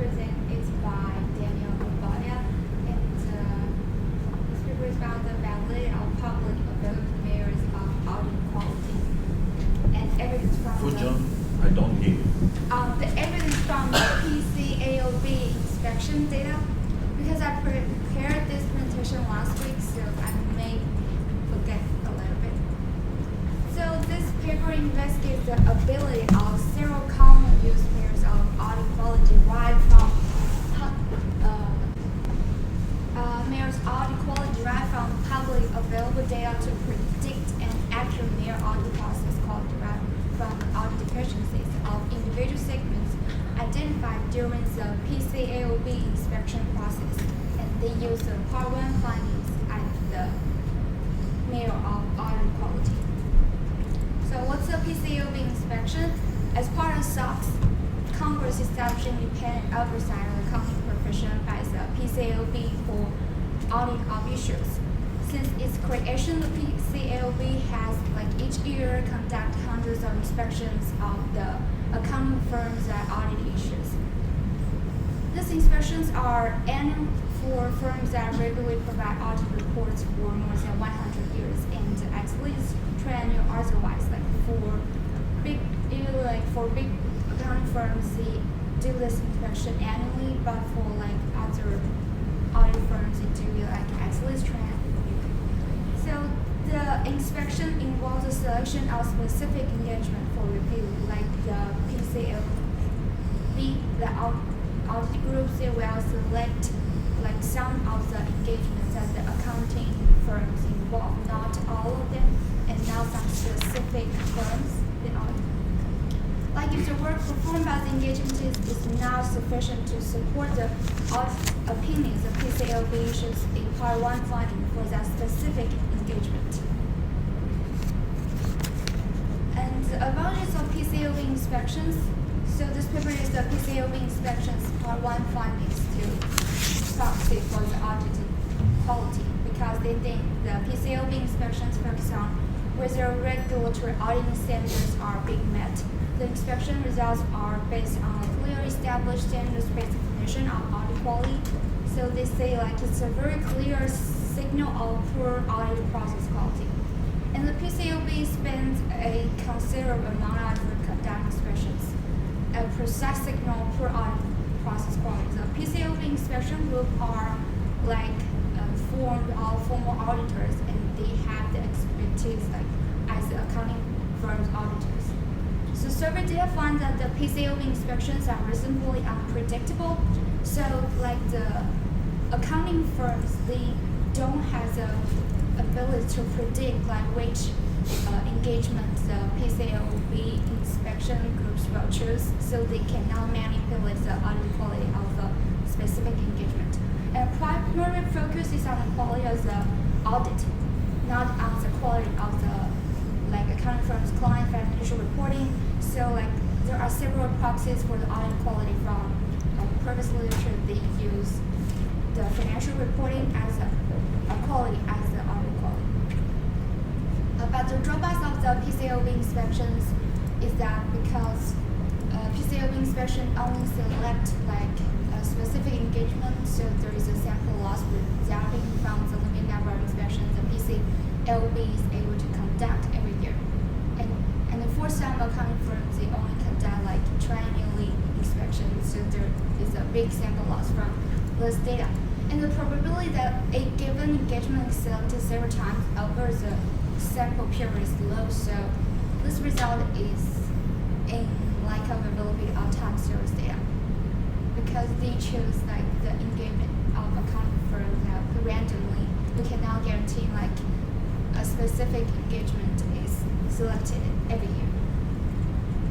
present is by Daniel Obadia, and this paper is about the validity of public available measures of audit quality and evidence from John, I don't hear you. The evidence from the PCAOB inspection data, because I prepared this presentation last week, so I may forget a little bit. So this paper investigates the ability of several common use pairs of audit quality derived from public available data to predict an accurate mere audit process called derived from audit deficiencies of individual segments identified during the PCAOB inspection process, and they use the Part 1 findings as the measure of audit quality. So what's the PCAOB inspection? As part of SOX, Congress established independent oversight of the accounting profession by the PCAOB for audit of issues. Since its creation, the PCAOB has, each year, conduct hundreds of inspections of the accounting firms that audit issues. These inspections are annual for firms that regularly provide audit reports for more than 100 years, and at least triennial otherwise. For big accounting firms, they do this inspection annually, but for other audit firms, they do it at least triennial. So the inspection involves the selection of specific engagement for review, like the PCAOB, the audit groups. They will select some of the engagements that the accounting firms involve, not all of them, and not some specific firms. If the work performed by the engagement is not sufficient to support the audit opinions, the PCAOB issues a Part 1 finding for that specific engagement. And the advantages of PCAOB inspections. So this paper is the PCAOB inspections Part 1 findings to proxy for the auditing quality, because they think the PCAOB inspections focus on whether regulatory auditing standards are being met. The inspection results are based on a clearly established standards-based definition of audit quality. So they say it's a very clear signal of poor audit process quality. And the PCAOB spends a considerable amount of effort to conduct inspections, a precise signal of poor audit process quality. The PCAOB inspection group are formed of former auditors, and they have the expertise as the accounting firm's auditors. So survey data find that the PCAOB inspections are reasonably unpredictable. So the accounting firms, they don't have the ability to predict which engagement the PCAOB inspection groups will choose. So they cannot manipulate the audit quality of a specific engagement. And primary focus is on the quality of the audit, not on the quality of the accounting firm's client financial reporting. So there are several proxies for the audit quality from previous literature. They use the financial reporting as a quality as the audit quality. But the drawbacks of the PCAOB inspections is that because PCAOB inspection only select a specific engagement, so there is a sample loss resulting from the limited number of inspections the PCAOB is able to conduct every year. And for some accounting firms, they only conduct triennially inspections, so there is a big sample loss from this data. And the probability that a given engagement is selected several times over the sample period is low, so this result is in lack of availability of time series data, because they choose the engagement of accounting firms randomly. We cannot guarantee a specific engagement is selected every year.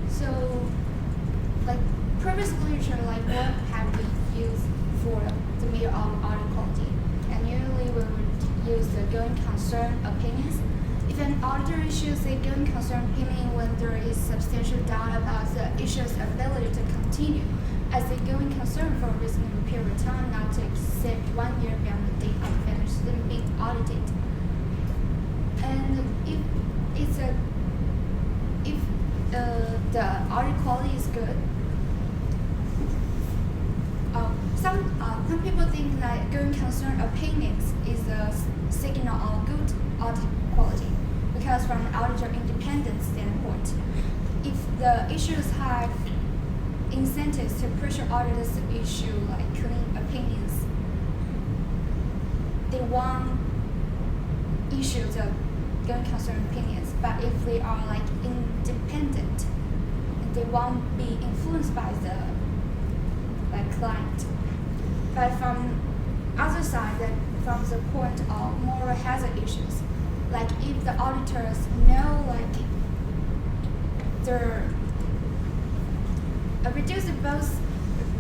So previous literature what have we used for the measure of audit quality? And usually we would use the going concern opinions. If an auditor issues a going concern opinion when there is substantial doubt about the issue's ability to continue as a going concern for a reasonable period of time, not to exceed 1 year beyond the date of finished being audited. And if the audit quality is good, think that going concern opinions is a signal of good audit quality, because from an auditor independent standpoint, if the issues have incentives to pressure auditors to issue like clean opinions, they won't issue the going concern opinions. But if they are like independent, they won't be influenced by the like client. But from other side, that from the point of moral hazard issues, like if the auditors know like they're reduced both,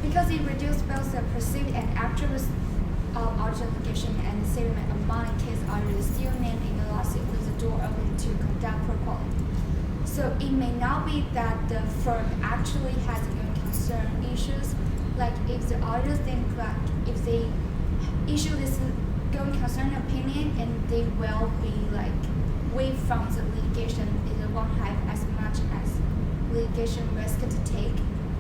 because it reduced both the perceived and actual risk of auditor litigation and settlement among case auditors still named in the lawsuit with the door open to conduct pro quality. So it may not be that the firm actually has going concern issues. Like if the auditors think like if they issue this going concern opinion and they will be like waived from the litigation, they won't have as much as litigation risk to take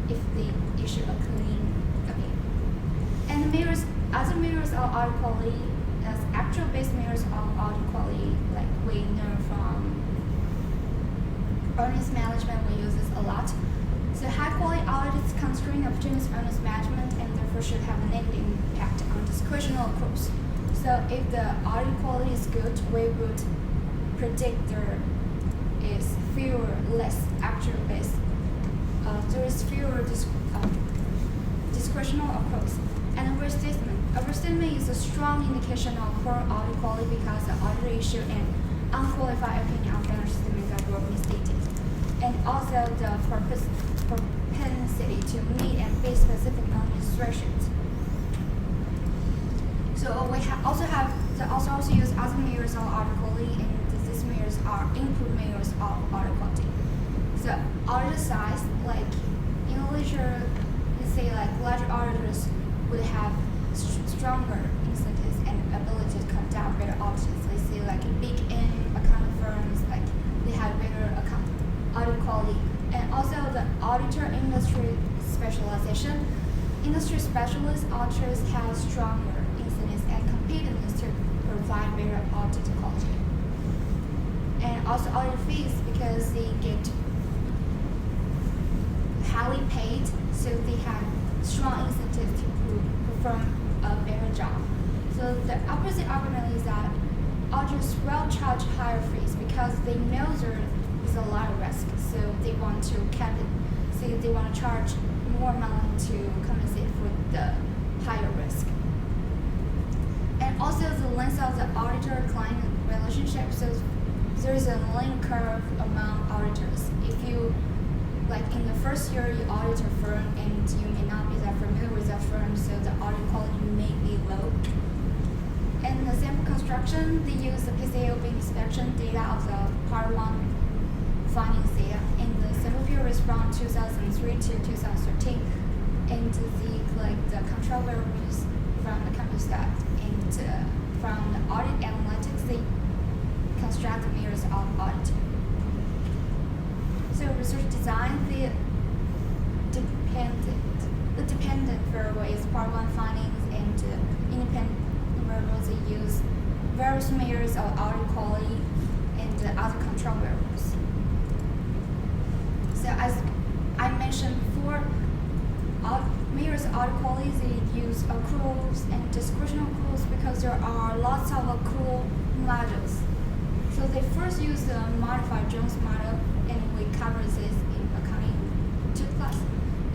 if they issue a clean opinion. And mirrors, other mirrors of audit quality, as actual based mirrors of audit quality, like we know from earnings management, we use this a lot. So high quality audits constrain opportunities earnings management and therefore should have a negative impact on discretional accruals. So if the audit quality is good, we would predict there is less actual based. There is fewer discretional accruals. And overstatement is a strong indication of poor audit quality because the auditor issued an unqualified opinion on financial statements that were misstated. And also the propensity to meet and be specific earnings thresholds. So we also use other measures of audit quality, and these measures are input measures of audit quality. So auditor size, like in the literature, let's say like larger auditors would have stronger incentives and ability to conduct better audits. Let's say like big N accounting firms, like they have better audit quality. And also the auditor industry specialization. Industry specialist auditors have stronger incentives and competence to provide better audit quality. And also audit fees, because they get highly paid, so they have strong incentive to perform a better job. So the opposite argument is that auditors will charge higher fees because they know there is a lot of risk, so they want to cap it. So they want to charge more money to compensate for the higher risk. And also the length of the auditor-client relationship. So there is a learning curve among auditors. If you, like in the first year, you audit a firm and you may not be that familiar with that firm, so the audit quality may be low. And the sample construction, they use the PCAOB inspection data of the Part 1 findings data, and the sample period is from 2003 to 2013. And the control variables from the company staff, and from the audit analytics, they construct the mirrors of audit. So research design, the dependent variable is Part 1 findings, and independent variables they use various mirrors of audit quality and other control variables. So as I mentioned before, mirrors of audit quality, they use accruals and discretional accruals because there are lots of accrual models. So they first use the modified Jones model, and we cover this in accounting 2 class,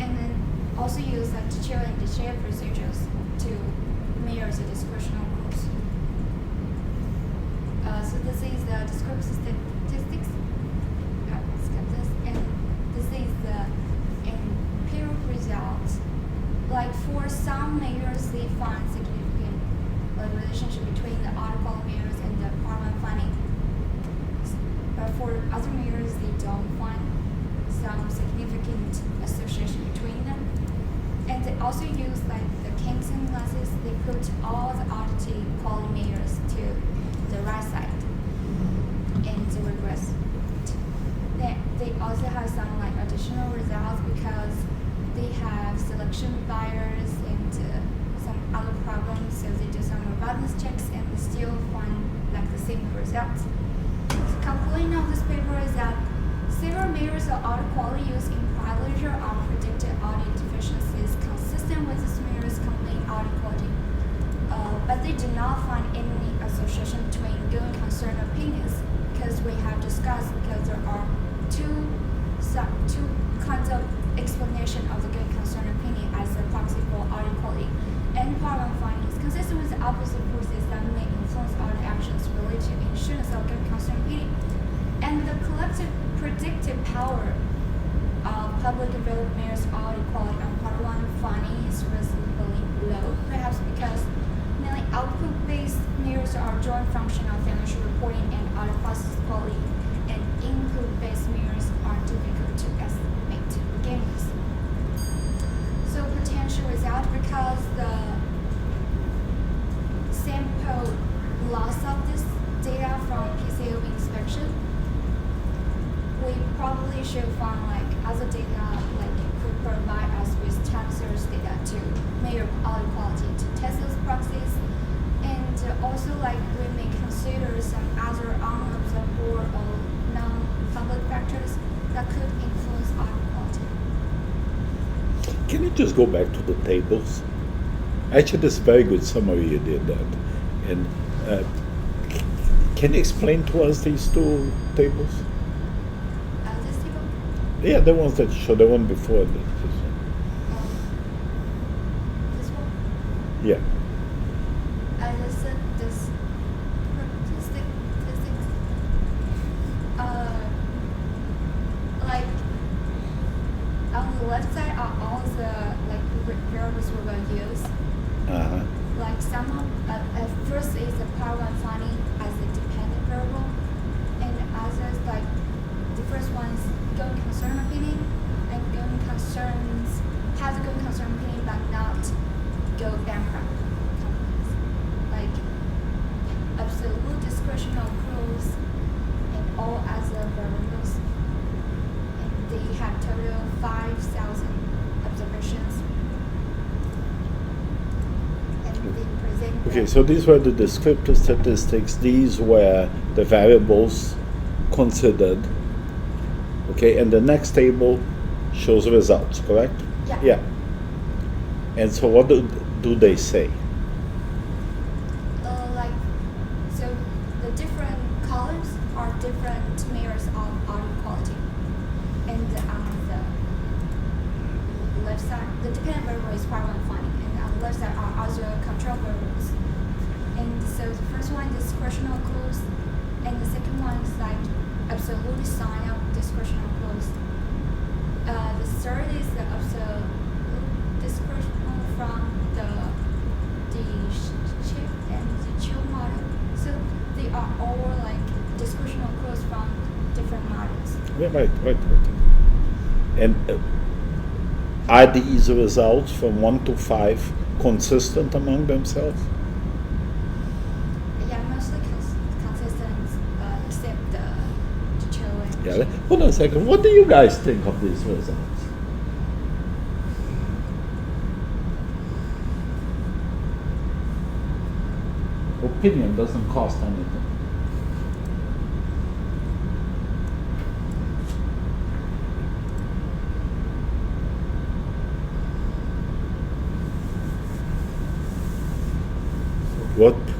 and then also use like detailed and detailed procedures to mirror the discretional accruals. So this is the descriptive statistics. Skip this, and this is the empirical results. Like for some measures, they find significant relationship between the audit quality measures and the Part 1 finding. But for other measures, they don't find some significant association between them. And they also use like the Kingston analysis. They put all the audit quality measures to the right side and the regress. They also have some like additional results because they have selection bias and some other problem balance checks and still find like the same results. The conclusion of this paper is that several measures of audit quality used in prior literature are predicted audit deficiencies consistent with this measures complete audit quality. But they do not find any association between going concern opinions, because we have discussed because there are two kinds of explanation of the going concern opinion as a proxy for audit quality. And part one findings consistent with the opposite forces that may influence audit actions related to insurance of going concern opinion. And the collective predictive power of public available measures of audit quality on part one finding is reasonably low, perhaps because mainly output-based measures are joint function of financial reporting and audit process quality, and input-based measures are difficult to estimate to begin with. So potential result, because the sample loss of this data from PCAOB inspection, we probably should find like other data like could provide us with time series data to measure audit quality to test those proxies, and also like we may consider some other unobservable or non-public factors that could influence audit quality. Can you just go back to the tables? Actually, this is a very good summary you did that. And can you explain to us these two tables? This table, Yeah, the ones that you showed, the one before this. this one, Yeah. this statistics, like on the left side are all the like variables we will use. Uh-huh. Like some of first is the part one finding as a dependent variable, and others like the first one is going concern opinion, and going concerns has a going concern opinion but not go bankrupt companies. Like absolute discretional accruals and all other variables, and they have total 5,000 observations. Okay, so these were the descriptive statistics. These were the variables considered. Okay, and the next table shows results, correct? Yeah. Yeah. And so what do they say? Like, so the different columns are different measures of audit quality. And on the left side, the dependent variable is part one finding, and on the left side are other control variables. And so the first one is discretional clause, and the second one is like absolute sign of discretional clause. The third is the absolute discretional from the chip and the chill model. So they are all like discretional clause from different models. Yeah, right. And are these results from 1 to 5 consistent among themselves? Yeah, mostly consistent, except the chill and Yeah. Hold on a second. What do you guys think of these results? Opinion doesn't cost anything.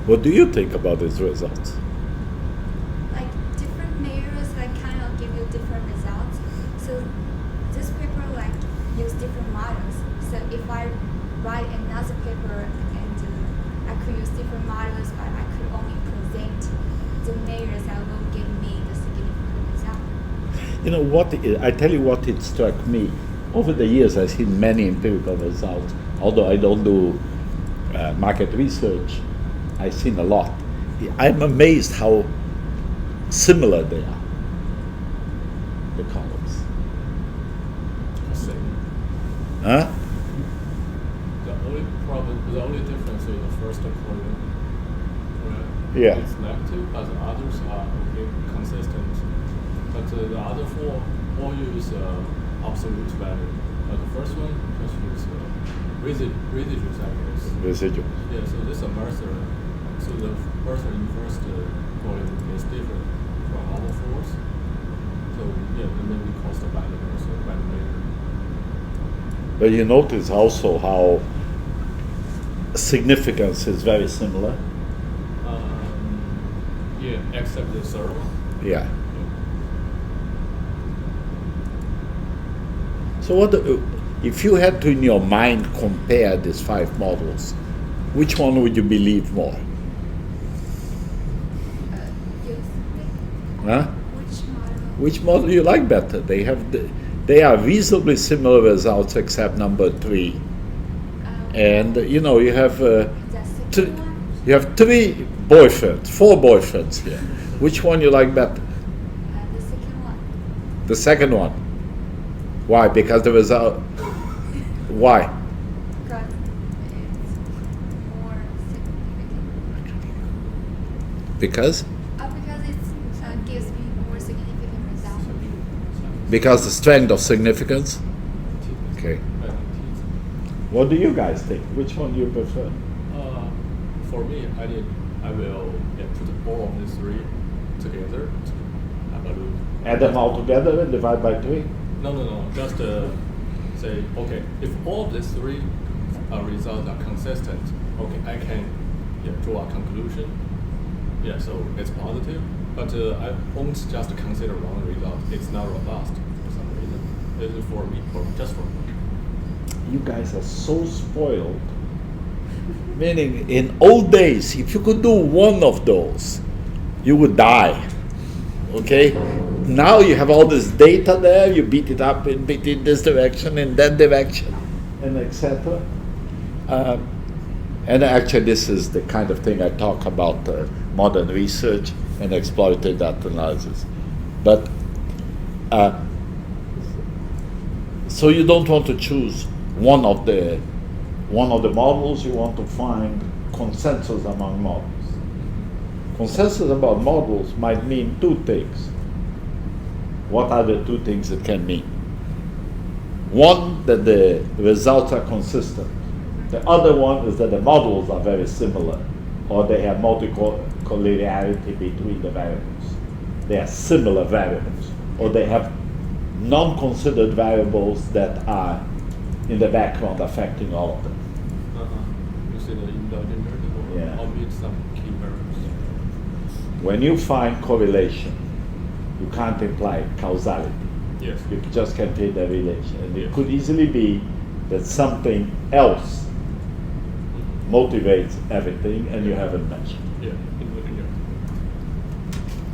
What do you think about these results? like different measures that kind of give you different results. So this paper like use different models. So if I write another paper and I could use different models, but I could only present the measures that will give me the significant result. You know what? I tell you what it struck me. Over the years, I've seen many empirical results. Although I don't do market research, I've seen a lot. I'm amazed how similar they are. The columns. Same. Huh? The only difference is the first column, right? Yeah. It's negative, but the others are okay, consistent. But the other four all use absolute value. But the first one just use residuals, I guess. Residual. Yeah, so this is a Mercer So the first quality is different from other fours. So yeah, the maybe cost by the also by the later. But you notice also how significance is very similar. Yeah, except the third one. Yeah. So what if you had to in your mind compare these 5 models, which one would you believe more? Huh? Which model you like better? They are reasonably similar results except number 3. And you know you have you have 3 boyfriends, 4 boyfriends here. Which one you like better? The second one. The second one. Why? Because the result. Why? Because it's more significant. Because? Because it gives me more significant results. Because the strength of significance. Okay. What do you guys think? Which one do you prefer? For me, I will put all of these 3 together. Have a look. Add them all together and divide by 3? No. Just say, okay, if all of these 3 results are consistent, okay, I can draw a conclusion. Yeah, so it's positive. But I won't just consider one result. It's not robust for some reason. This is for me, just for me. You guys are so spoiled. Meaning, in old days, if you could do one of those, you would die. Okay? Now you have all this data there, you beat it up and beat it in this direction, in that direction, and etc. And actually, this is the kind of thing I talk about modern research and exploited data analysis. But so you don't want to choose one of the models. You want to find consensus among models. Consensus about models might mean 2 things. What are the 2 things it can mean? One, that the results are consistent. The other one is that the models are very similar, or they have multicollinearity between the variables. They are similar variables, or they have non-considered variables that are in the background affecting all of them. You see the indulgent or omit some key variables. When you find correlation, you can't imply causality. Yes. You just can take the relation. And it could easily be that something else motivates everything and you haven't mentioned. Yeah.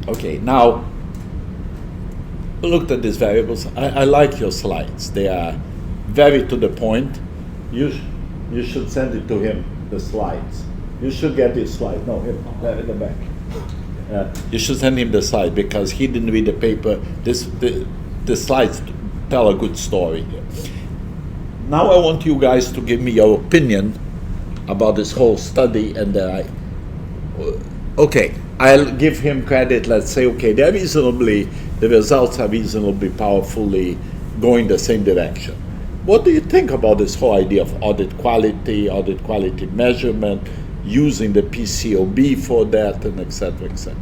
Okay, now looked at these variables. I like your slides. They are very to the point. You should send it to him, the slides. You should get his slide. No, him, there in the back. You should send him the slide because he didn't read the paper. The slides tell a good story here. Now I want you guys to give me your opinion about this whole study, and okay, I'll give him credit. Let's say, okay, the results are reasonably powerfully going the same direction. What do you think about this whole idea of audit quality measurement, using the PCAOB for that, and et cetera, et cetera?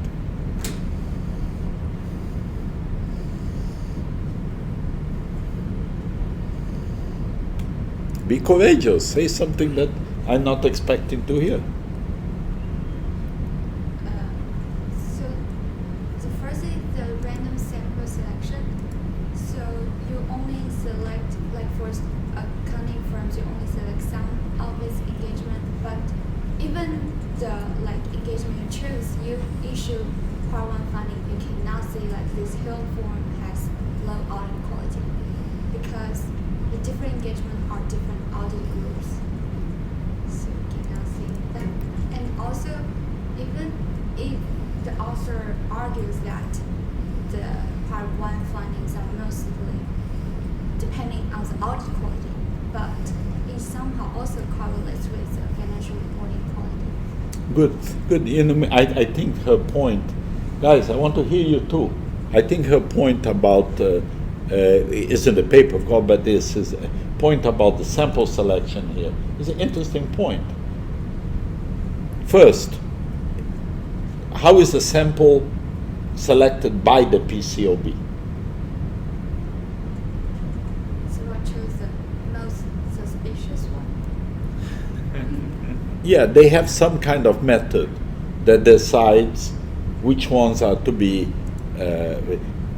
Be courageous. Say something that I'm not expecting to hear. So the first is the random sample selection. So you only select, like for accounting firms, you only select some of its engagement, but even the engagement you choose, you issue part 1 finding, you cannot say this whole form has low audit quality because the different engagement are different audit groups. So you cannot say that. And also, even if the author argues that the part 1 findings are mostly depending on the audit quality, but it somehow also correlates with the financial reporting quality. Good. You know, I think her point, guys, I want to hear you too. I think her point about is in the paper, of course, but this is a point about the sample selection here is an interesting point. First, how is the sample selected by the PCAOB? So I chose the most suspicious one. Yeah, they have some kind of method that decides which ones are to be.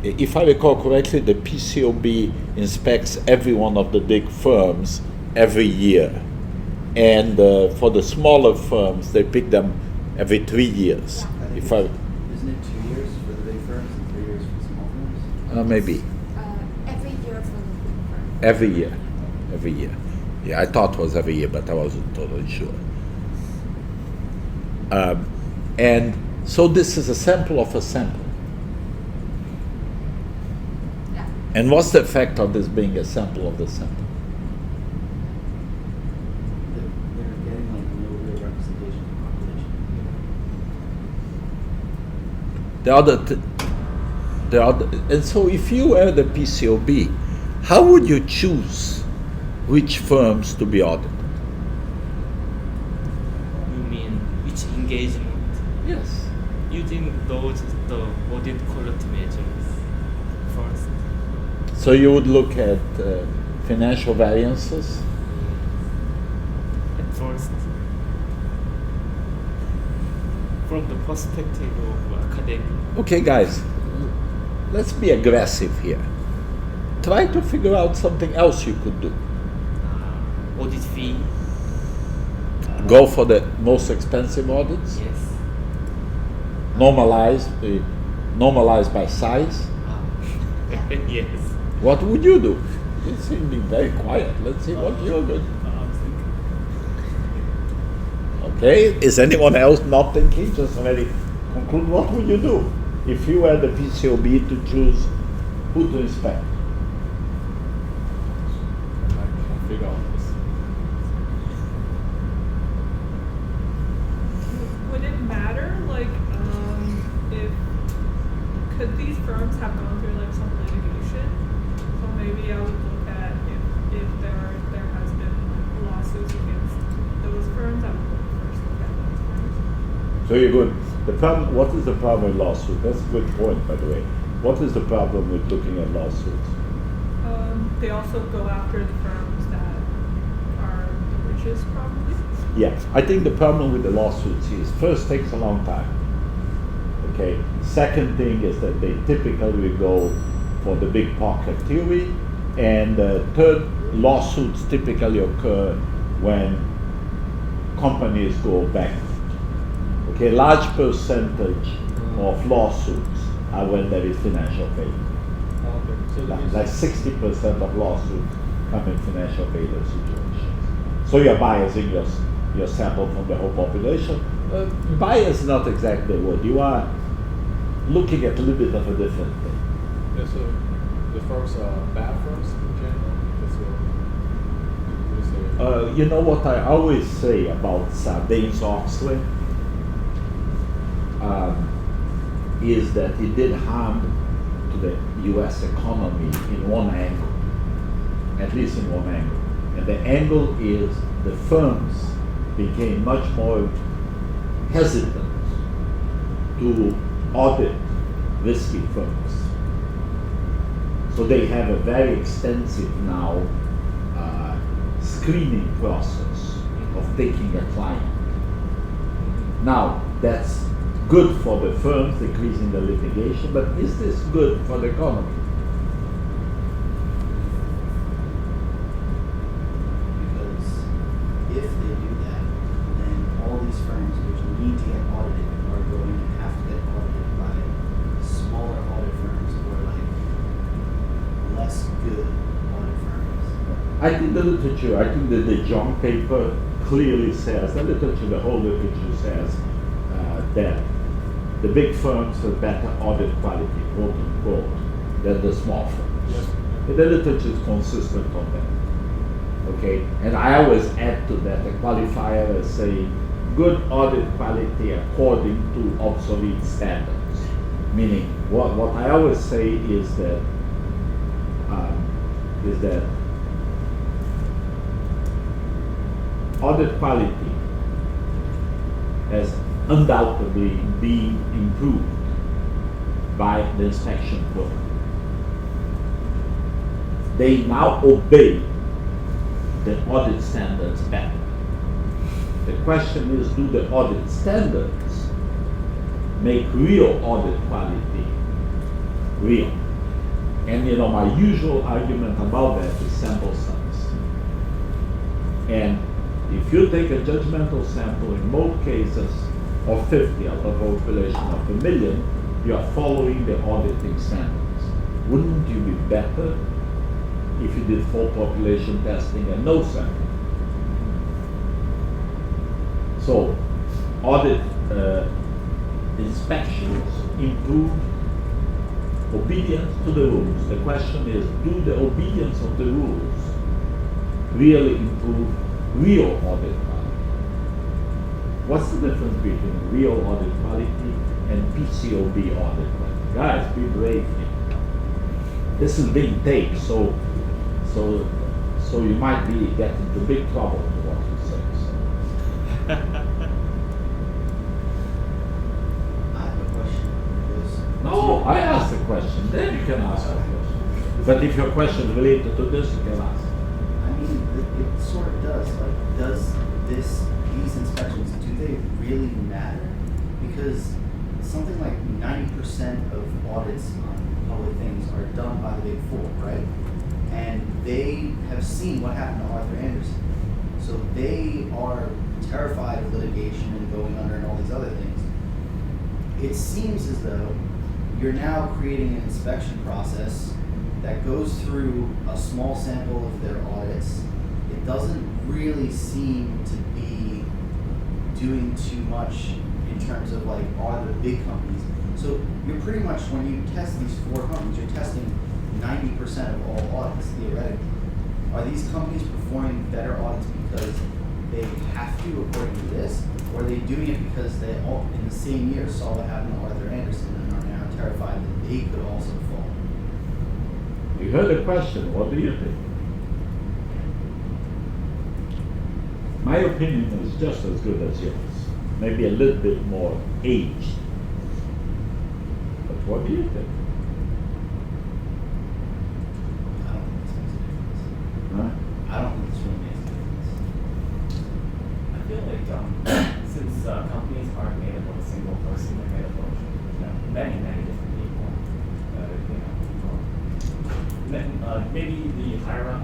If I recall correctly, the PCAOB inspects every one of the big firms every year, and for the smaller firms, they pick them every 3 years. Yeah. If I Isn't it 2 years for the big firms and 3 years for the small firms? maybe Every year for the big firm. every year. Yeah, I thought it was every year, but I wasn't totally sure. And so this is a sample of a sample. Yeah. And what's the effect of this being a sample of the sample? They're getting like no real representation of the population. And so if you were the PCAOB, how would you choose which firms to be audited? You mean which engagement? Yes. Using the audit quality measures first. So you would look at financial variances. At first, from the perspective of academic. Okay, guys, let's be aggressive here. Try to figure out something else you could do. Audit fee. Go for the most expensive audits. Yes. Normalize by size. Yes. What would you do? You seem to be very quiet. Let's see what you're good. Okay, is anyone else not thinking? Just already conclude. What would you do if you were the PCAOB to choose who to inspect? I can figure out this. Would it matter, like, if could these firms have gone through like some litigation? So maybe I would look at if there has been lawsuits against those firms. I would first look at those firms. So you're good. The problem. What is the problem with lawsuit? That's a good point, by the way. What is the problem with looking at lawsuits? They also go after the firms that are the richest, probably. Yeah, I think the problem with the lawsuits is first takes a long time. Okay. Second thing is that they typically go for the big pocket theory, and third, lawsuits typically occur when companies go bankrupt. Okay, large percentage of lawsuits are when there is financial failure. Okay. So Like 60% of lawsuits come in financial failure situations. So you're biasing your sample from the whole population. Bias is not exactly the word. You are looking at a little bit of a different thing. yeah, so the firms are bad firms in general. That's what you say. You know what I always say about Sarbanes-Oxley is that it did harm to the U.S. economy in one angle, at least in one angle. And the angle is the firms became much more hesitant to audit risky firms. So they have a very extensive now screening process of taking a client. Now, that's good for the firms, decreasing the litigation, but is this good for the economy? Because if they do that, then all these firms which need to get audited are going to have to get audited by smaller audit firms or like less good audit firms. I think the literature, I think that the John paper clearly says, the literature, the whole literature says that the big firms have better audit quality, quote unquote, than the small firms. Yes. And the literature is consistent on that. Okay, and I always add to that a qualifier as saying good audit quality according to obsolete standards. Meaning, what I always say is that audit quality has undoubtedly being improved by the inspection firm. They now obey the audit standards better. The question is, do the audit standards make real audit quality real? And my usual argument about that is sample size. And if you take a judgmental sample in most cases of 50 out of a population of 1 million, you are following the auditing standards. Wouldn't you be better if you did full population testing and no sample? So, audit inspections improve obedience to the rules. The question is, do the obedience of the rules really improve real audit quality? What's the difference between real audit quality and PCAOB audit quality? Guys, be brave here. This is being taped, so you might be getting into big trouble with what you say. I have a question. No, I asked a question, then you can ask a question. But if your question is related to this, you can ask. I mean, it sort of does. Like, does these inspections, do they really matter? Because something like 90% of audits on public things are done by the Big Four, right? And they have seen what happened to Arthur Andersen. So they are terrified of litigation and going under and all these other things. It seems as though you're now creating an inspection process that goes through a small sample of their audits. It doesn't really seem to be doing too much in terms of like, are the big companies. So you're pretty much, when you test these 4 companies, you're testing 90% of all audits, theoretically. Are these companies performing better audits because they have to, according to this, or are they doing it because they all, in the same year, saw what happened to Arthur Andersen and are now terrified that they could also fall? You heard the question, what do you think? My opinion is just as good as yours, maybe a little bit more aged. But what do you think? I don't think this makes a difference. Huh? I don't think this really makes a difference. I feel like since companies aren't made up of a single person, they're made up of many different people. Maybe the higher up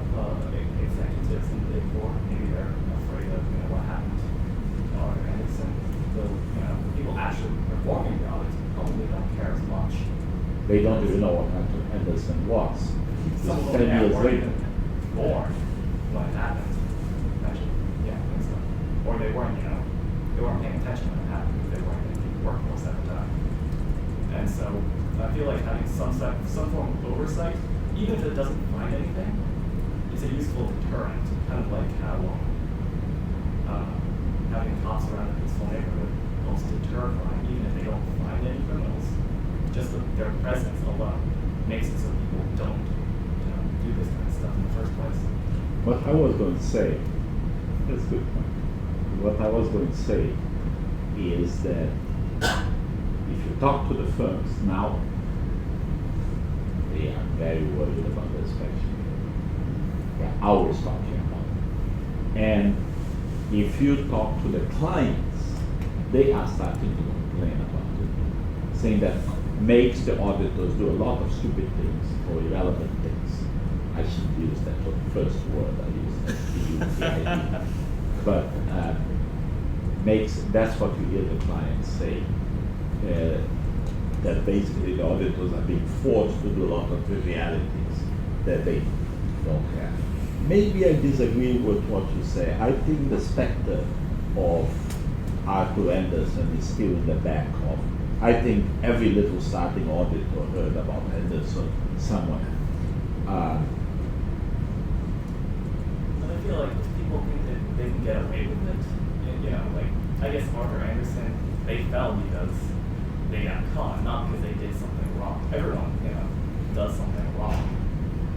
executives in the Big Four, maybe they're afraid of what happened to Arthur Andersen. The people actually performing the audits probably don't care as much. They don't even know what Arthur Andersen was. Some of It's them 10 years weren't later. born when it happened. Actually, yeah, I think so. Or they weren't paying attention when it happened because they weren't in the workforce at the time. And so I feel like having some form of oversight, even if it doesn't find anything, is a useful deterrent. Kind of like how having cops around a peaceful neighborhood helps deter crime, even if they don't find any criminals. Just their presence alone makes it so people don't do this kind of stuff in the first place. What I was going to say, that's a good point. What I was going to say is that if you talk to the firms now, they are very worried about the inspection. They're always talking about it. And if you talk to the clients, they are starting to complain about it, saying that makes the auditors do a lot of stupid things or irrelevant things. I shouldn't use that first word, I used S-T-U-P-I-D. But that's what you hear the clients say. That basically the auditors are being forced to do a lot of trivialities that they don't have. Maybe I disagree with what you say. I think the specter of Arthur Andersen is still in the back of. I think every little starting auditor heard about Andersen somewhere. But I feel like if people think that they can get away with it, I guess Arthur Andersen, they fell because they got caught, not because they did something wrong. Everyone, does something wrong.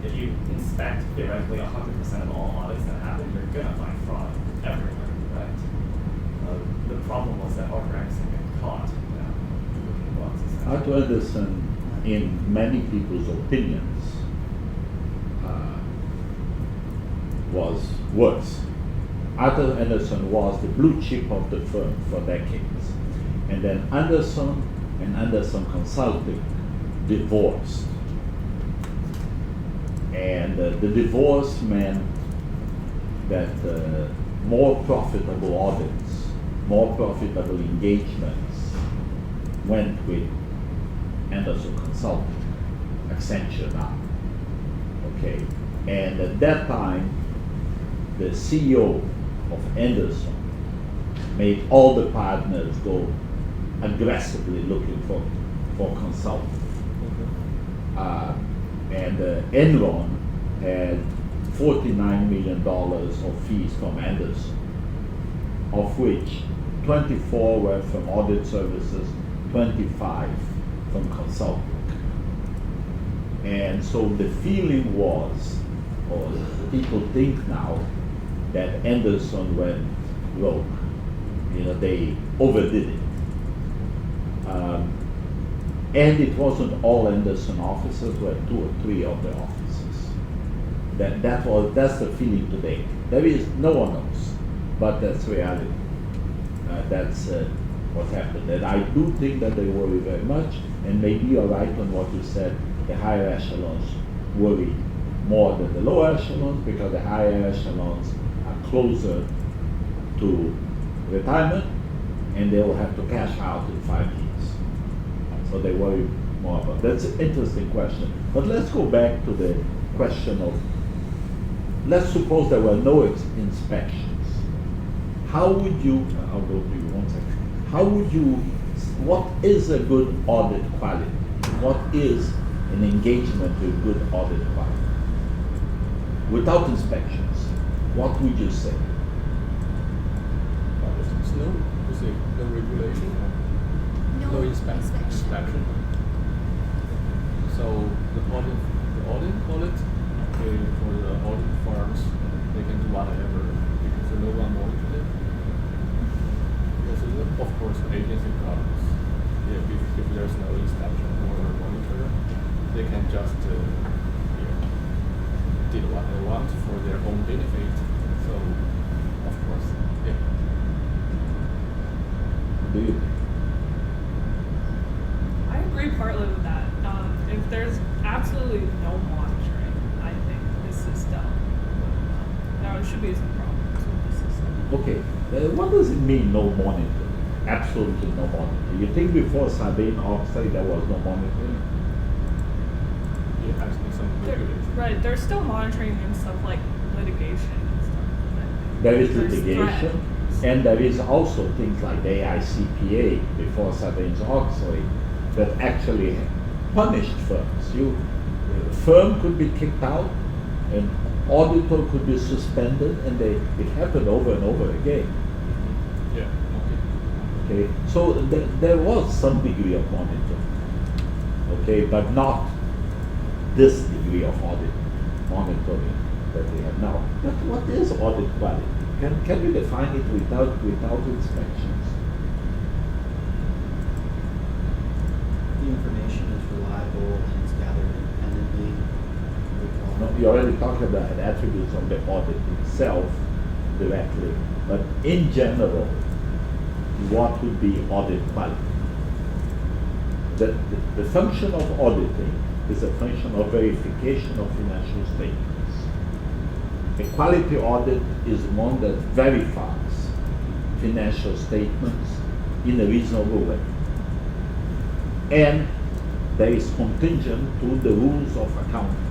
If you inspect theoretically 100% of all audits that happen, you're gonna find fraud everywhere, right? The problem was that Arthur Andersen Arthur Andersen, in many people's opinions, was worse. Arthur Andersen was the blue chip of the firm for decades. And then Andersen and Andersen Consulting divorced. And the divorce meant that more profitable audits, more profitable engagements went with Andersen Consulting, Accenture now. Okay, and at that time, the CEO of Andersen made all the partners go aggressively looking for consultants. And Enron had $49 million of fees from Andersen, of which 24 were from audit services, 25 from consulting. And so the feeling was, or people think now, that Andersen went rogue. You know, they overdid it. And it wasn't all Andersen officers, were 2 or 3 of the officers. That's the feeling today. There is, no one knows, but that's reality. That's what happened. And I do think that they worry very much, and maybe you're right on what you said, the higher echelons worry more than the lower echelons, because the higher echelons are closer to retirement, and they will have to cash out in 5 years. So they worry more about. That's an interesting question. But let's go back to the question of, let's suppose there were no inspections. How would you, I'll go to you 1 second. How would you, what is a good audit quality? What is an engagement with good audit quality? Without inspections, what would you say? There's no regulation, no inspection. So the audit okay, for the audit firms, they can do whatever because no one monitors it. Because of course the agency problems. If there's no inspection or monitor, they can just did what they want for their own benefit. So of course, yeah. Do you? I agree partly with that. If there's absolutely no monitoring, I think the system, there should be some problems with the system. Okay, what does it mean, no monitoring? Absolutely no monitoring. You think before Sarbanes-Oxley there was no monitoring? Yeah, actually some regulation. Right, there's still monitoring and stuff like litigation and stuff. There is There's litigation, threats. and there is also things like the AICPA before Sarbanes-Oxley that actually punished firms. A firm could be kicked out, an auditor could be suspended, and it happened over and over again. Yeah. Okay, so there was some degree of monitoring. Okay, but not this degree of monitoring that we have now. But what is audit quality? Can we define it without inspections? The information is reliable and it's gathered independently. No, you already talked about attributes of the audit itself directly, but in general, what would be audit quality? The function of auditing is a function of verification of financial statements. A quality audit is one that verifies financial statements in a reasonable way. And there is contingent to the rules of accounting.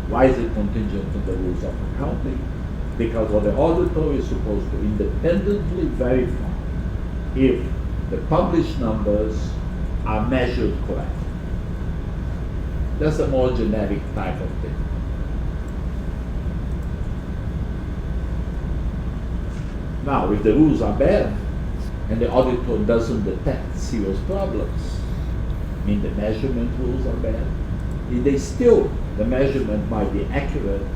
Why is it contingent to the rules of accounting? Because what the auditor is supposed to independently verify if the published numbers are measured correctly. That's a more generic type of thing. Now, if the rules are bad and the auditor doesn't detect serious problems, I mean the measurement rules are bad, the measurement might be accurate,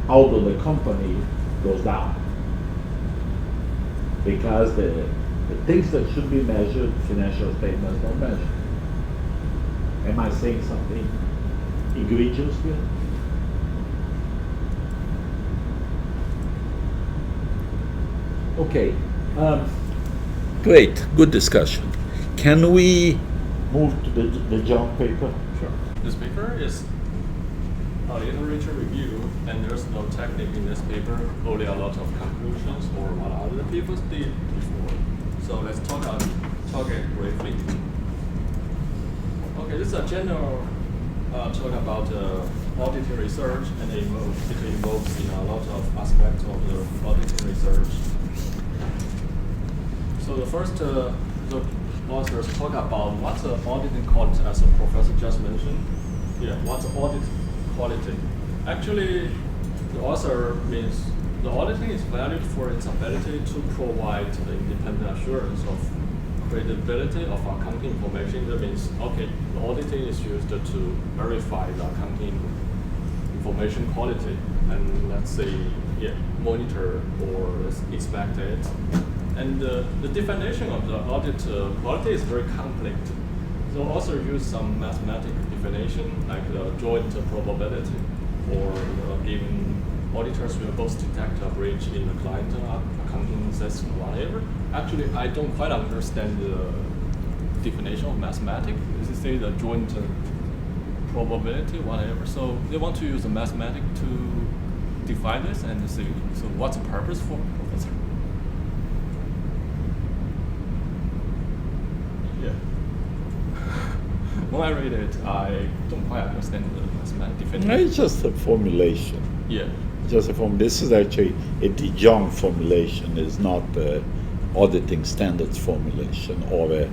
although the company goes down. Because the things that should be measured, financial statements don't measure. Am I saying something egregious here? Okay. Great. Good discussion. Can we move to the John paper? Sure. This paper is a literature review, and there's no technique in this paper, only a lot of conclusions or what other people did before. So let's talk it briefly. Okay, this is a general talk about auditing research, and it involves in a lot of aspects of the auditing research. So the first, the authors talk about what's the auditing quality, as the professor just mentioned. Yeah, what's audit quality? Actually, the author means the auditing is valued for its ability to provide the independent assurance of credibility of accounting information. That means, okay, the auditing is used to verify the accounting information quality, and let's say, yeah, monitor or inspect it. And the definition of the audit quality is very complex. So also use some mathematical definition like the joint probability, or given auditors will both detect a breach in the client accounting system, whatever. Actually, I don't quite understand the definition of mathematics. They say the joint probability, whatever. So they want to use the mathematics to define this and say, so what's the purpose for professor? Yeah. When I read it, I don't quite understand the mathematical definition. No, it's just a formulation. Yeah. Just a form. This is actually a De Jong formulation. It's not a auditing standards formulation or a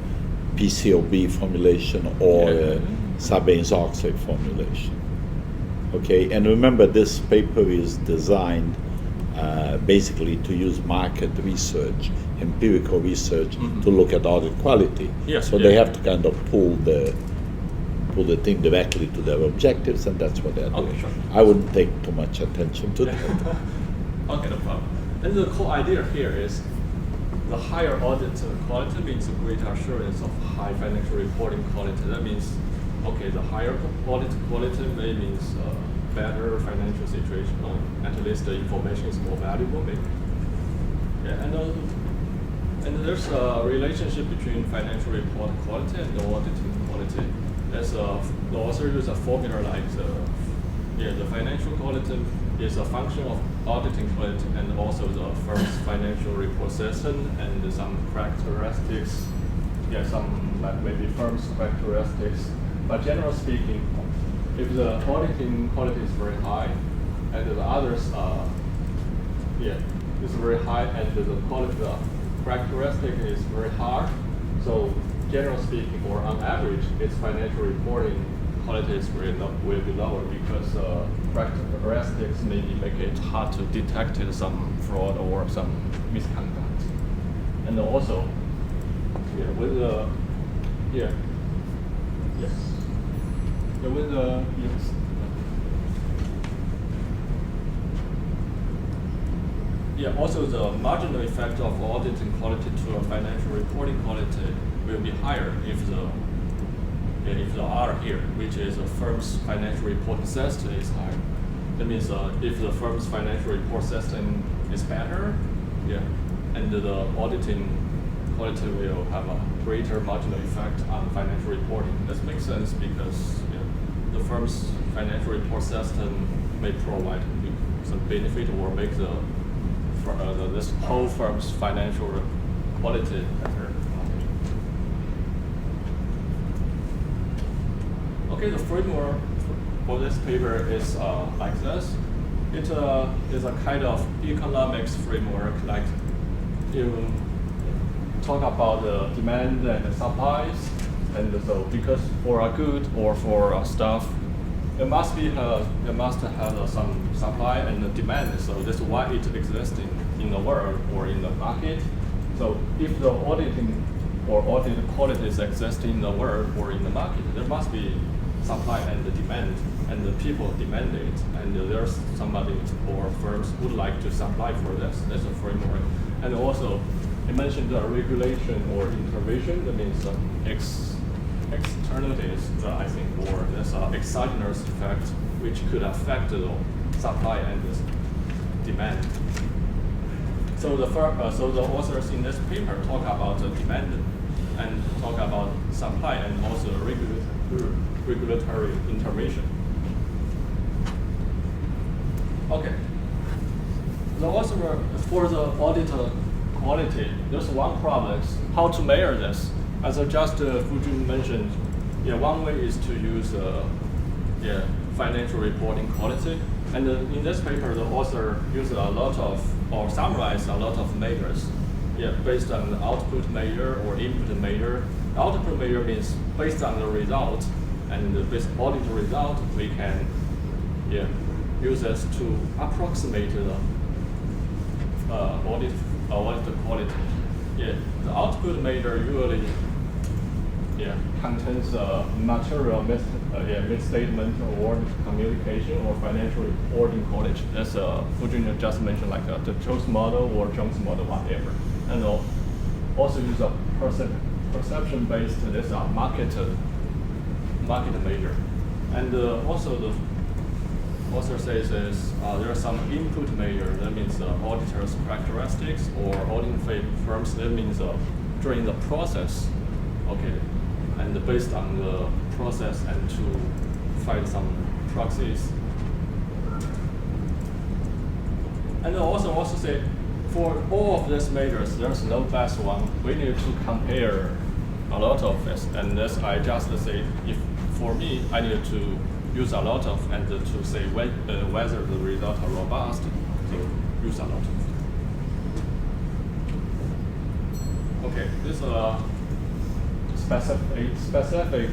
PCAOB formulation or a Sarbanes-Oxley formulation. Okay, and remember this paper is designed basically to use market research, empirical research, to look at audit quality. Yes, so they have to kind of pull the thing directly to their objectives, and that's what they're doing. Okay, sure. I wouldn't take too much attention to that. Okay, no problem. And the core idea here is the higher audit quality means a greater assurance of high financial reporting quality. That means, okay, the higher audit quality may means better financial situation, or at least the information is more valuable, maybe. Yeah, and there's a relationship between financial report quality and the auditing quality. As the author uses a formula like the financial quality is a function of auditing quality and also the firm's financial report system and some characteristics, some like maybe firm's characteristics. But generally speaking, if the auditing quality is very high and the others is very high and the quality, the characteristic is very hard, so generally speaking, or on average, its financial reporting quality is will be lower because characteristics maybe make it hard to detect some fraud or some misconduct. And also, with the also the marginal effect of auditing quality to a financial reporting quality will be higher if the R here, which is a firm's financial reporting system, is higher. That means if the firm's financial report system is better, and the auditing quality will have a greater marginal effect on financial reporting. This makes sense because the firm's financial report system may provide some benefit or make this whole firm's financial quality better. Okay, the framework for this paper is like this. It is a kind of economics framework, like you talk about the demand and the supplies, and so because for a good or for a stuff, it must have some supply and the demand. So that's why it exists in the world or in the market. So if the auditing or audit quality is existing in the world or in the market, there must be supply and the demand, and the people demand it, and there's somebody or firms would like to supply for this. That's a framework. And also, I mentioned the regulation or intervention. That means externalities, I think, or there's an exogenous effect which could affect the supply and the demand. So the authors in this paper talk about the demand and talk about supply and also regulatory intervention. Okay. The author for the audit quality, there's one problem: how to measure this. As just Fujun mentioned, one way is to use financial reporting quality. And in this paper, the author used a lot of, or summarized a lot of measures, based on the output measure or input measure. The output measure means based on the result, and with audit result, we can use this to approximate the audit quality. The output measure usually contains material misstatement or communication or financial reporting quality. As Fujun just mentioned, like the Jones model or Jones model, whatever. And also use a perception-based market measure. And also the author says there are some input measure. That means auditor's characteristics, or auditing firms. That means during the process, okay, and based on the process and to find some proxies. And also say, for all of these measures, there's no best one. We need to compare a lot of this. And as I just said, if for me, I need to use a lot of, and to say whether the results are robust, so use a lot of. Okay, this specific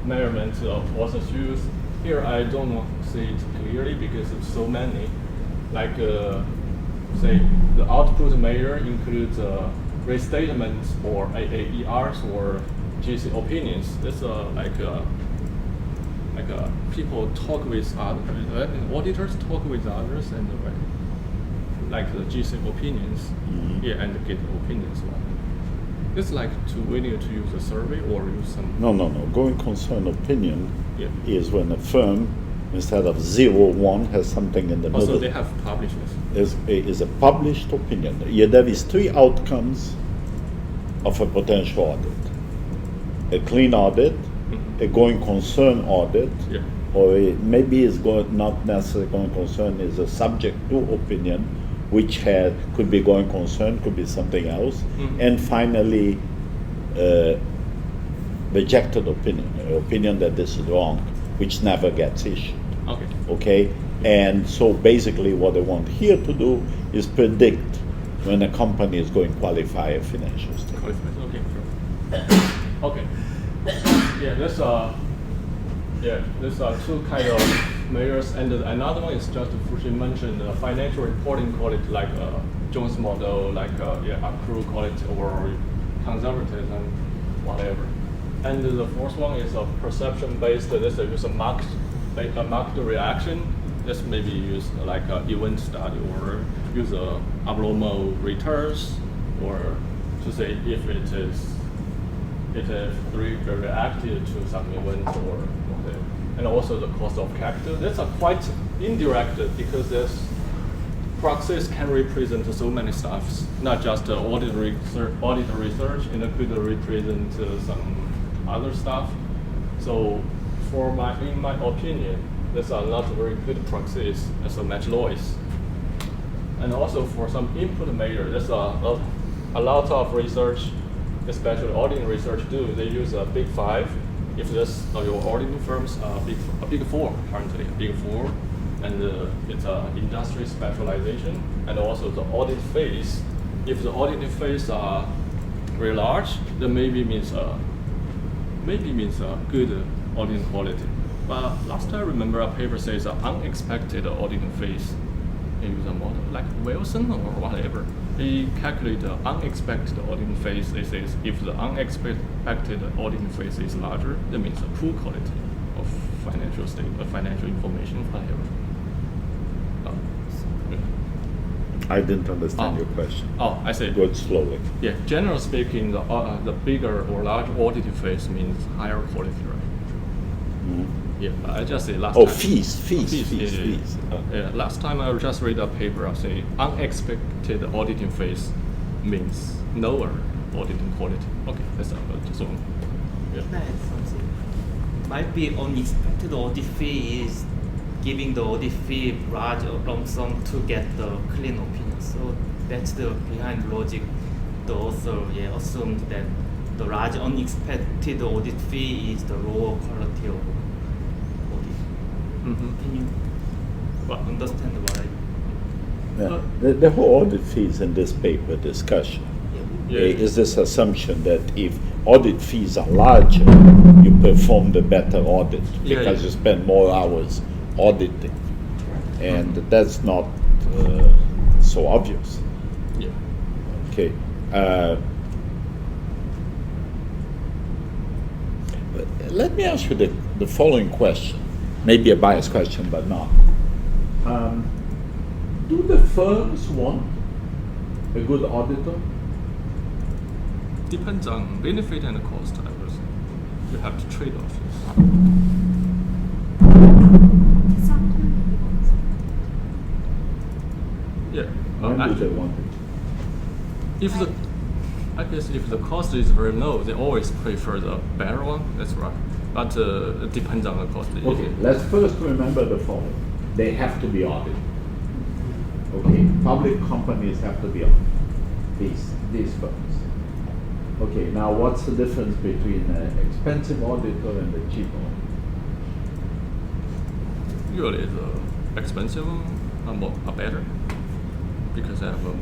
measurement was used. Here I don't see it clearly because it's so many. Like say the output measure includes restatements or AAERs or GC opinions. It's like people talk with others, auditors talk with others, and like the GC opinions, and get opinions. It's like we need to use a survey or use some. No. Going concern opinion is when a firm, instead of 0-1, has something in the middle. Also, they have published this. Is a published opinion. There is 3 outcomes of a potential audit: a clean audit, a going concern audit, or maybe it's not necessarily going concern, is a subject to opinion, which could be going concern, could be something else, and finally rejected opinion, an opinion that this is wrong, which never gets issued. Okay, and so basically what I want here to do is predict when a company is going to qualify a financial statement. Okay, sure. Okay. There's 2 kind of measures, and another one is just Fujin mentioned financial reporting quality, like Jones model, like accrual quality or conservatism, whatever. And the fourth one is a perception-based. This is a market reaction. This maybe use like event study or use abnormal returns, or to say if it reacted to some event or whatever. And also the cost of capital. That's quite indirect because this Proxies can represent so many stuffs, not just audit research, and it could represent some other stuff. So in my opinion, these are not very good proxies as a match noise. And also for some input measure, there's a lot of research, especially auditing research they use a big 5. If this your auditing firms are a big 4 currently, a big 4, and it's industry specialization, and also the audit phase. If the auditing phase are very large, then maybe means good auditing quality. But last time I remember a paper says unexpected auditing phase. They use a model like Wilson or whatever. They calculate the unexpected auditing phase. They say if the unexpected auditing phase is larger, that means the poor quality of financial information, whatever. I didn't understand your question. Oh, I see. Go slowly. Yeah, generally speaking, the bigger or large audit phase means higher quality, right? Mhm. Yeah, I just say last Oh, time. fees. Yeah. Yeah, last time I just read a paper, I say unexpected auditing phase means lower auditing quality. Okay, that's just one. Yeah. Can I add something? Might be unexpected audit fee is giving the audit fee large lump sum to get the clean opinion. So that's the behind logic. The author assumed that the large unexpected audit fee is the lower quality of audit. Mm-hmm. Can you understand what I? Yeah. The whole audit fees in this paper discussion Yeah. is this assumption that if audit fees are larger, you perform the better audit Yeah, because yeah. you spend more hours auditing. And that's not so obvious. Yeah. Okay. Let me ask you the following question. Maybe a biased question, but not. Do the firms want a good auditor? Depends on benefit and cost, I would say. You have to trade off this. Yeah. When do they actually, want it? I guess if the cost is very low, they always prefer the better one. That's right. But it depends on the cost. Okay, let's first remember the following. They have to be audited. Okay, public companies have to be audited. These firms. Okay, now what's the difference between an expensive auditor and a cheap auditor? Usually the expensive one are better because they have a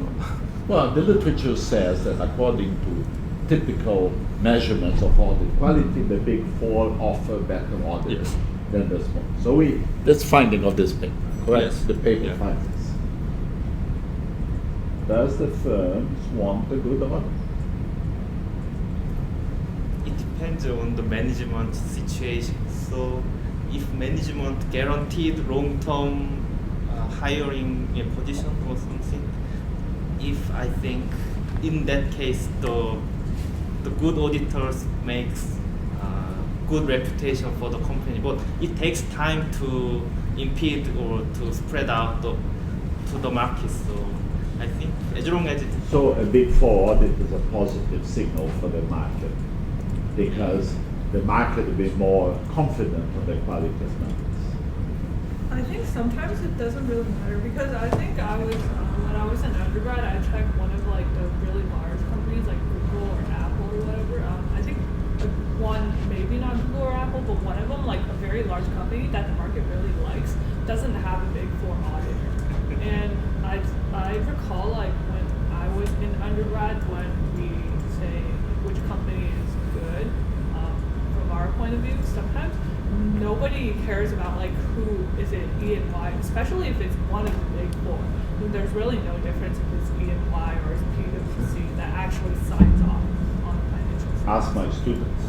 Well, the literature says that according to typical measurements of audit quality, the big four offer better audit Yes. than the small. So that's finding of this paper, correct? Yes. The paper Yeah. finds this. Does the firms want a good audit? It depends on the management situation. So, if management guaranteed long-term hiring a position or something, if I think in that case the good auditors makes good reputation for the company, but it takes time to impede or to spread out to the market. So I think as long as it So a big four audit is a positive signal for the market because the market will be more confident on the quality of numbers. I think sometimes it doesn't really matter because I think I was when I was an undergrad, I checked one of like the really large companies like Google or Apple or whatever. I think one, maybe not Google or Apple, but one of them, like a very large company that the market really likes, doesn't have a big four auditor. And I recall like when I was in undergrad, when we say which company is good from our point of view, sometimes nobody cares about like who is it, E and Y, especially if it's one of the big four. There's really no difference if it's E and Y or it's PwC that actually signs off on financials. Ask my students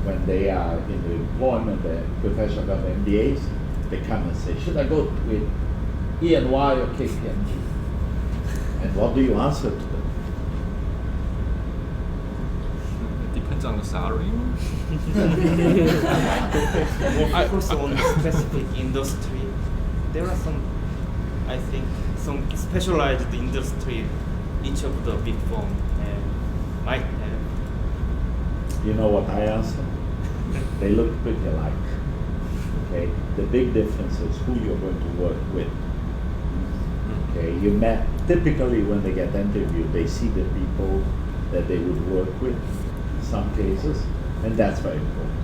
when they are in the employment, the professional MBAs, they come and say, should I go with E and Y or KPMG? And what do you answer to them? depends on the salary. more focus on specific industry. There are some, I think, some specialized industry each of the big firm might have. You know what I answer? They look pretty alike. Okay, the big difference is who you're going to work with. Okay, you met typically when they get interviewed, they see the people that they would work with in some cases, and that's very important.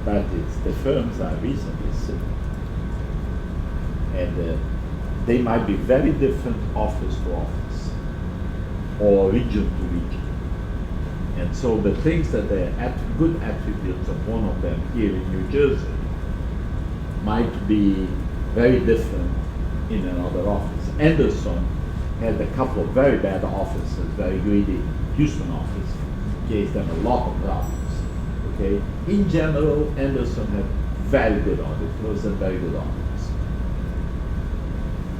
But it's the firms are reasonably similar, and they might be very different office to office or region to region. And so the things that are good attributes of one of them here in New Jersey might be very different in another office. Anderson had a couple of very bad offices, very greedy Houston office, gave them a lot of problems. Okay? In general, Anderson had very good auditors and very good auditors.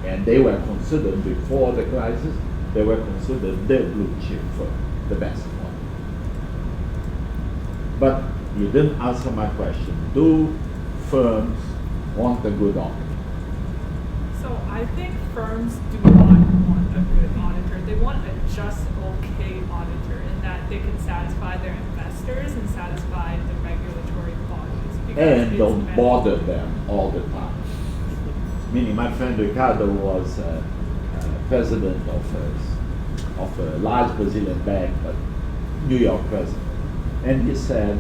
And they were considered, before the crisis, they were considered the blue chip firm, the best one. But you didn't answer my question. Do firms want a good auditor? So I think firms do not want a good auditor. They want a just okay auditor in that they can satisfy their investors and satisfy the regulatory bodies. because And it's don't meant- bother them all the time. Meaning, my friend Ricardo was president of a large Brazilian bank, but New York president. And he said,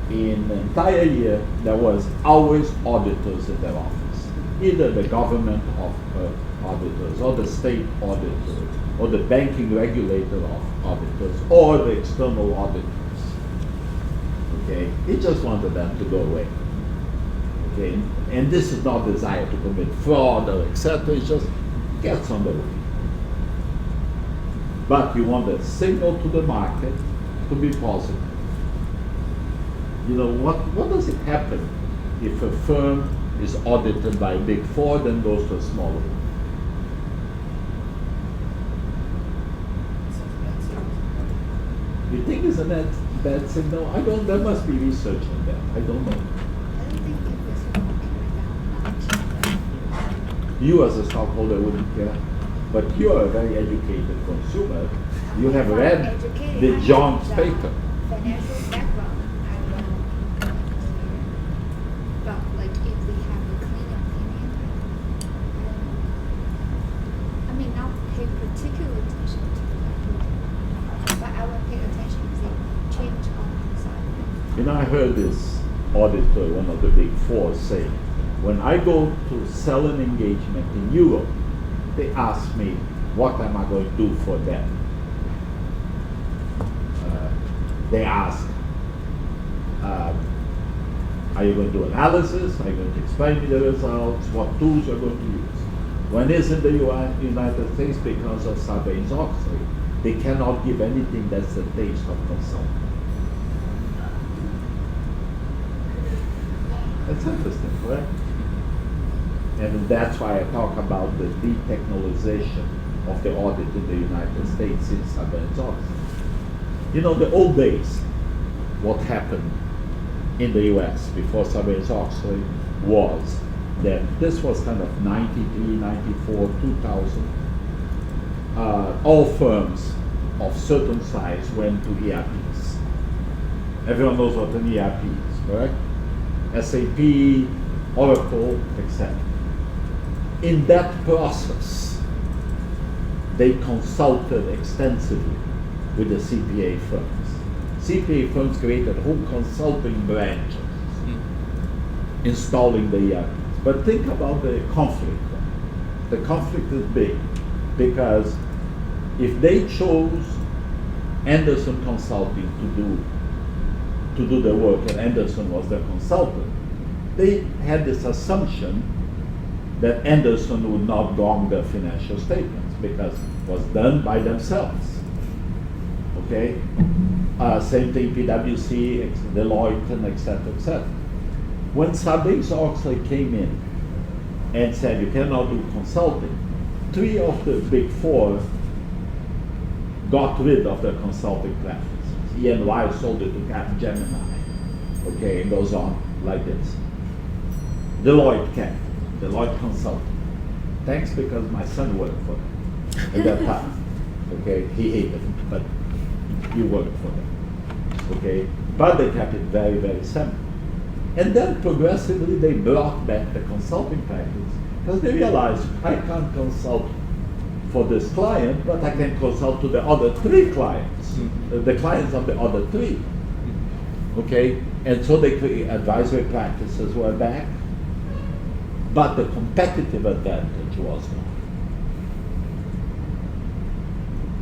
in the entire year, there was always auditors in their office. Either the government of auditors, or the state auditors, or the banking regulator of auditors, or the external auditors. Okay, he just wanted them to go away. Okay, and this is not desire to commit fraud or etc. It just gets on the way. But you want a signal to the market to be positive. You know, what does it happen if a firm is audited by a big four, then goes to a smaller one? You think it's a bad signal? I don't, there must be research on that. I don't know. I don't think it was working that much. You as a stockholder wouldn't care, but you are a very educated consumer. You have I'm read educated. the I John's have the paper. Financial background. But like if we have a clean opinion, I mean not pay particular attention to that, but I will pay attention if they change on the side. You know, I heard this auditor, one of the big four, say, when I go to sell an engagement in Europe, they ask me, what am I going to do for them? They ask, are you going to do analysis? Are you going to explain me the results? What tools you're going to use? When it's in the United States, because of Sarbanes-Oxley, they cannot give anything that's the taste of consulting. That's interesting, correct? And that's why I talk about the de-technologization of the audit in the United States since Sarbanes-Oxley. You know, the old days, what happened in the US before Sarbanes-Oxley was that this was kind of 93, 94, 2000. All firms of certain size went to ERPs. Everyone knows what an ERP is, correct? SAP, Oracle, etc. In that process, they consulted extensively with the CPA firms. CPA firms created whole consulting branches, installing the ERPs. But think about the conflict. The conflict is big because if they chose Anderson Consulting to do the work, and Anderson was their consultant, they had this assumption that Anderson would not wrong their financial statements because it was done by themselves. Okay? Same thing, PwC, Deloitte, and et cetera, et cetera. When Sarbanes-Oxley came in and said you cannot do consulting, 3 of the big 4 got rid of their consulting practices. E&Y sold it to Capgemini. Okay, it goes on like this. Deloitte kept it. Deloitte Consulting. Thanks, because my son worked for them at that time. Okay, he hated it, but he worked for them. Okay, but they kept it very, very simple. And then progressively they brought back the consulting practice because they realized I can't consult for this client, but I can consult to the other 3 clients, the clients of the other 3. Okay, and so the advisory practices were back, but the competitive advantage was gone.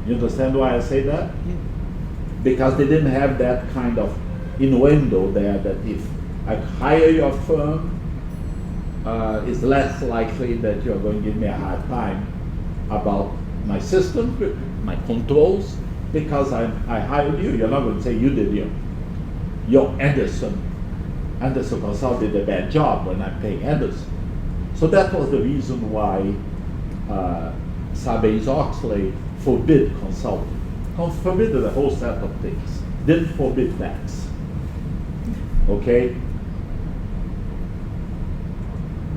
You understand why I say that? Yeah. Because they didn't have that kind of innuendo there that if I hire your firm, it's less likely that you're going to give me a hard time about my system, my controls, because I hired you. You're not going to say you did your Anderson Consult did a bad job when I'm paying Anderson. So that was the reason why Sarbanes-Oxley forbid consulting. Forbid a whole set of things. Didn't forbid tax. Okay?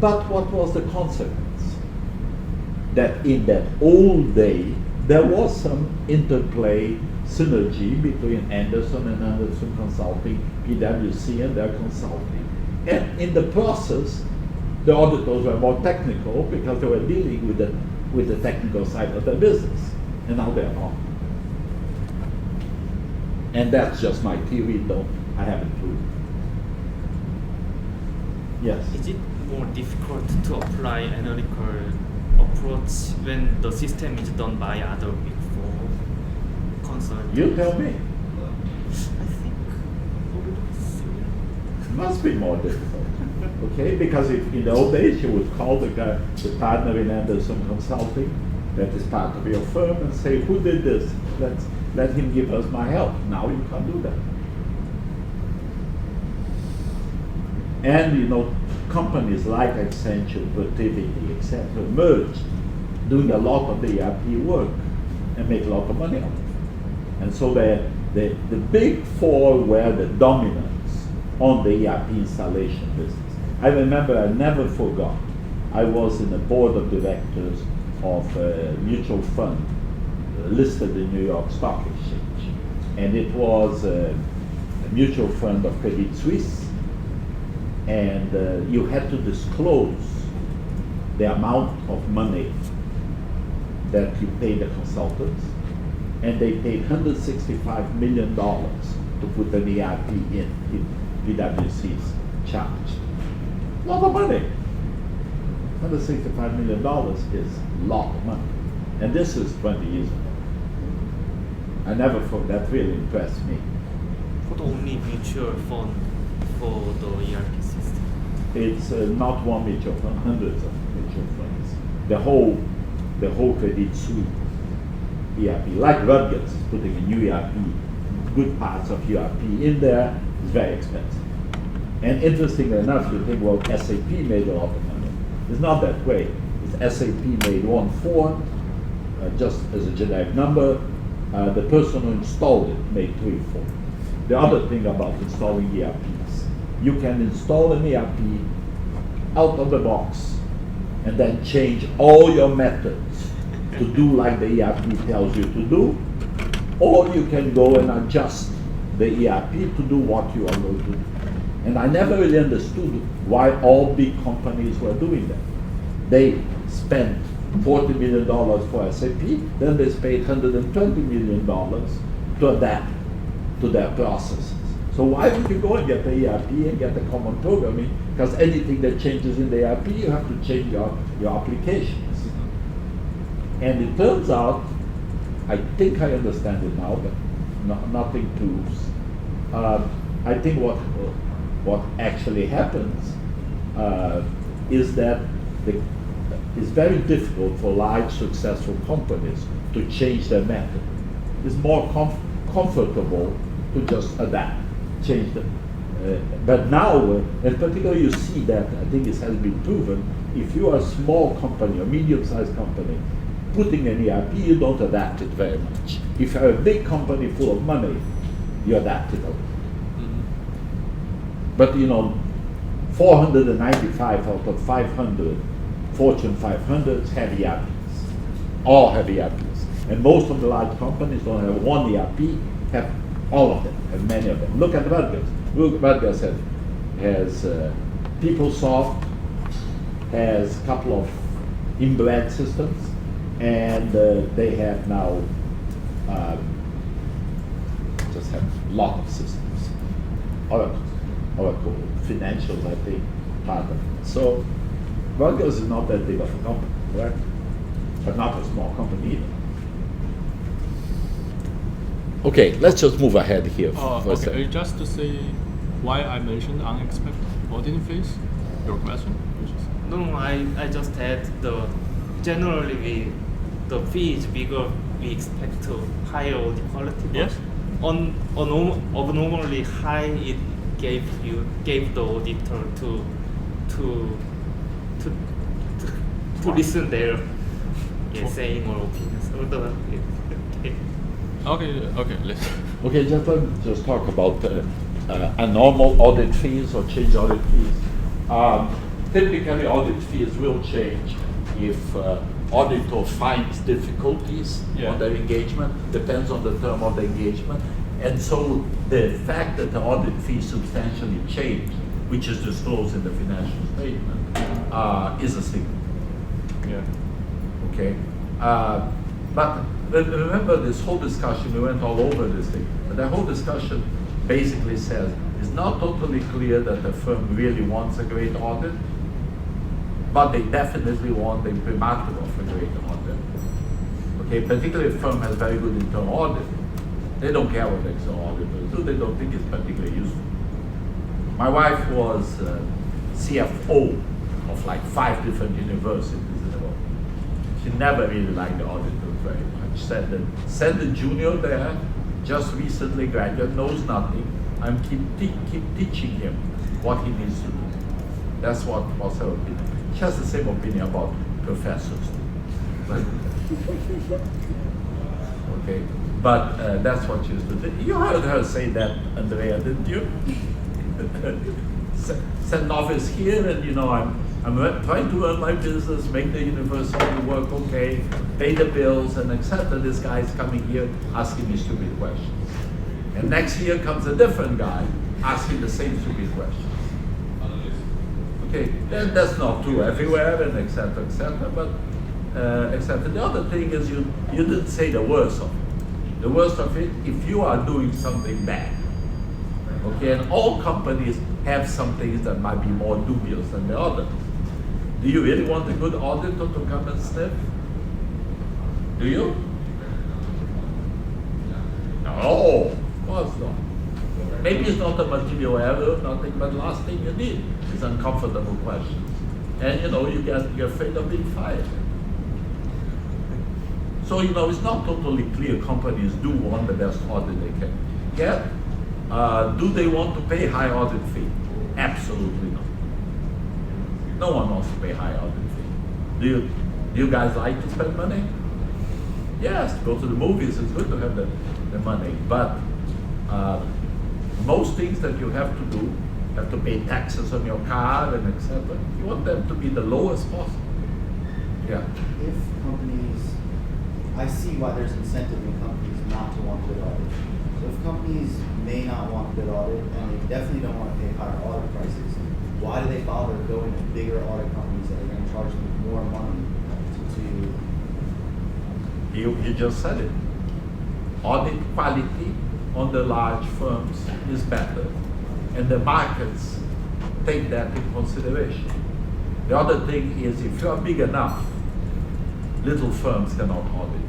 But what was the consequence? That in that old day, there was some interplay, synergy between Anderson and Anderson Consulting, PwC and their consulting. And in the process, the auditors were more technical because they were dealing with the technical side of their business. And now they're not. And that's just my theory, though I haven't proved. Yes? Is it more difficult to apply analytical approach when the system is done by other Big Four consultants? You tell me. I think It must be more difficult. Okay? Because if in the old days you would call the guy, the partner in Anderson Consulting, that is part of your firm, and say, who did this? Let him give us my help. Now you can't do that. And you know, companies like Accenture, Protiviti, etc., merged, doing a lot of the ERP work and make a lot of money on it. And so the Big Four were the dominants on the ERP installation business. I remember, I never forgot, I was in the board of directors of a mutual fund listed in New York Stock Exchange. And it was a mutual fund of Credit Suisse. And you had to disclose the amount of money that you paid the consultants. And they paid $165 million to put an ERP in PwC's charge. A lot of money. $165 million is a lot of money. And this is 20 years ago. I never forgot, that really impressed me. For the only mutual fund for the ERP system. It's not one mutual fund, hundreds of mutual funds. The whole Credit Suisse ERP, like Rutgers is putting a new ERP, good parts of ERP in there, is very expensive. And interestingly enough, you think, well, SAP made a lot of money. It's not that way. It's SAP made 1/4, just as a generic number. The person who installed it made 3/4. The other thing about installing ERPs, you can install an ERP out of the box and then change all your methods to do like the ERP tells you to do, or you can go and adjust the ERP to do what you are going to do. And I never really understood why all big companies were doing that. They spent $40 million for SAP, then they paid $120 million to adapt to their processes. So why would you go and get the ERP and get the common programming? Because anything that changes in the ERP, you have to change your applications. And it turns out, I think I understand it now, but nothing proves. I think what actually happens is that it's very difficult for large successful companies to change their method. It's more comfortable to just adapt, change them. But now, and particularly you see that, I think it has been proven, if you are a small company, a medium-sized company, putting an ERP, you don't adapt it very much. If you're a big company full of money, you adapt it a lot. But you know, 495 out of 500 Fortune 500s have ERPs. All have ERPs. And most of the large companies don't have one ERP, have all of them, have many of them. Look at Rutgers. Rutgers has PeopleSoft, has a couple of inbred systems, and they have now just have a lot of systems. Oracle Financials, I think, part of it. So Rutgers is not that big of a company, right? But not a small company either. Okay, let's just move ahead here for a Okay, second. just to say why I mentioned unexpected auditing fees, your question? No, I just had generally the fee is bigger, we expect to higher audit quality. Yes. Abnormally high, it gave the auditor to listen there. saying or opinions. Although, Okay, let's. Okay, just talk about a normal audit fees or change audit fees. Typically, audit fees will change if auditor finds difficulties on their engagement, depends on the term of the engagement. And so the fact that the audit fee substantially changed, which is disclosed in the financial statement, is a signal. Yeah. Okay? But remember this whole discussion, we went all over this thing, but the whole discussion basically says it's not totally clear that the firm really wants a great audit, but they definitely want the imprimatur of a great audit. Okay, particularly if a firm has very good internal audit, they don't care what the external auditors do, they don't think it's particularly useful. My wife was CFO of like 5 different universities in the world. She never really liked the auditors very much. Said the junior there, just recently graduate, knows nothing. I'm keep teaching him what he needs to do. That's what was her opinion. She has the same opinion about professors. Okay, but that's what she used to do. You heard her say that, Andrea, didn't you? Send office here, and you know I'm trying to run my business, make the university work okay, pay the bills, and etc. This guy is coming here asking me stupid questions. And next year comes a different guy asking the same stupid questions. Okay, then that's not true everywhere, and etc. But etc. The other thing is you didn't say the worst of it. The worst of it, if you are doing something bad. Okay, and all companies have some things that might be more dubious than the others. Do you really want a good auditor to come and sniff? Do you? No, of course not. Maybe it's not a material error, nothing, but the last thing you need is uncomfortable questions. And you know, you're afraid of being fired. So you know, it's not totally clear companies do want the best audit they can get. Do they want to pay high audit fee? Absolutely not. No one wants to pay high audit fee. Do you guys like to spend money? Yes, go to the movies, it's good to have the money. But most things that you have to do, you have to pay taxes on your car and etc. You want them to be the lowest possible. Yeah. If companies, I see why there's incentive in companies not to want good audit. So if companies may not want good audit, and they definitely don't want to pay higher audit prices, why do they bother going to bigger audit companies that are going to charge them more money to You just said it. Audit quality on the large firms is better, and the markets take that in consideration. The other thing is, if you are big enough, little firms cannot audit you.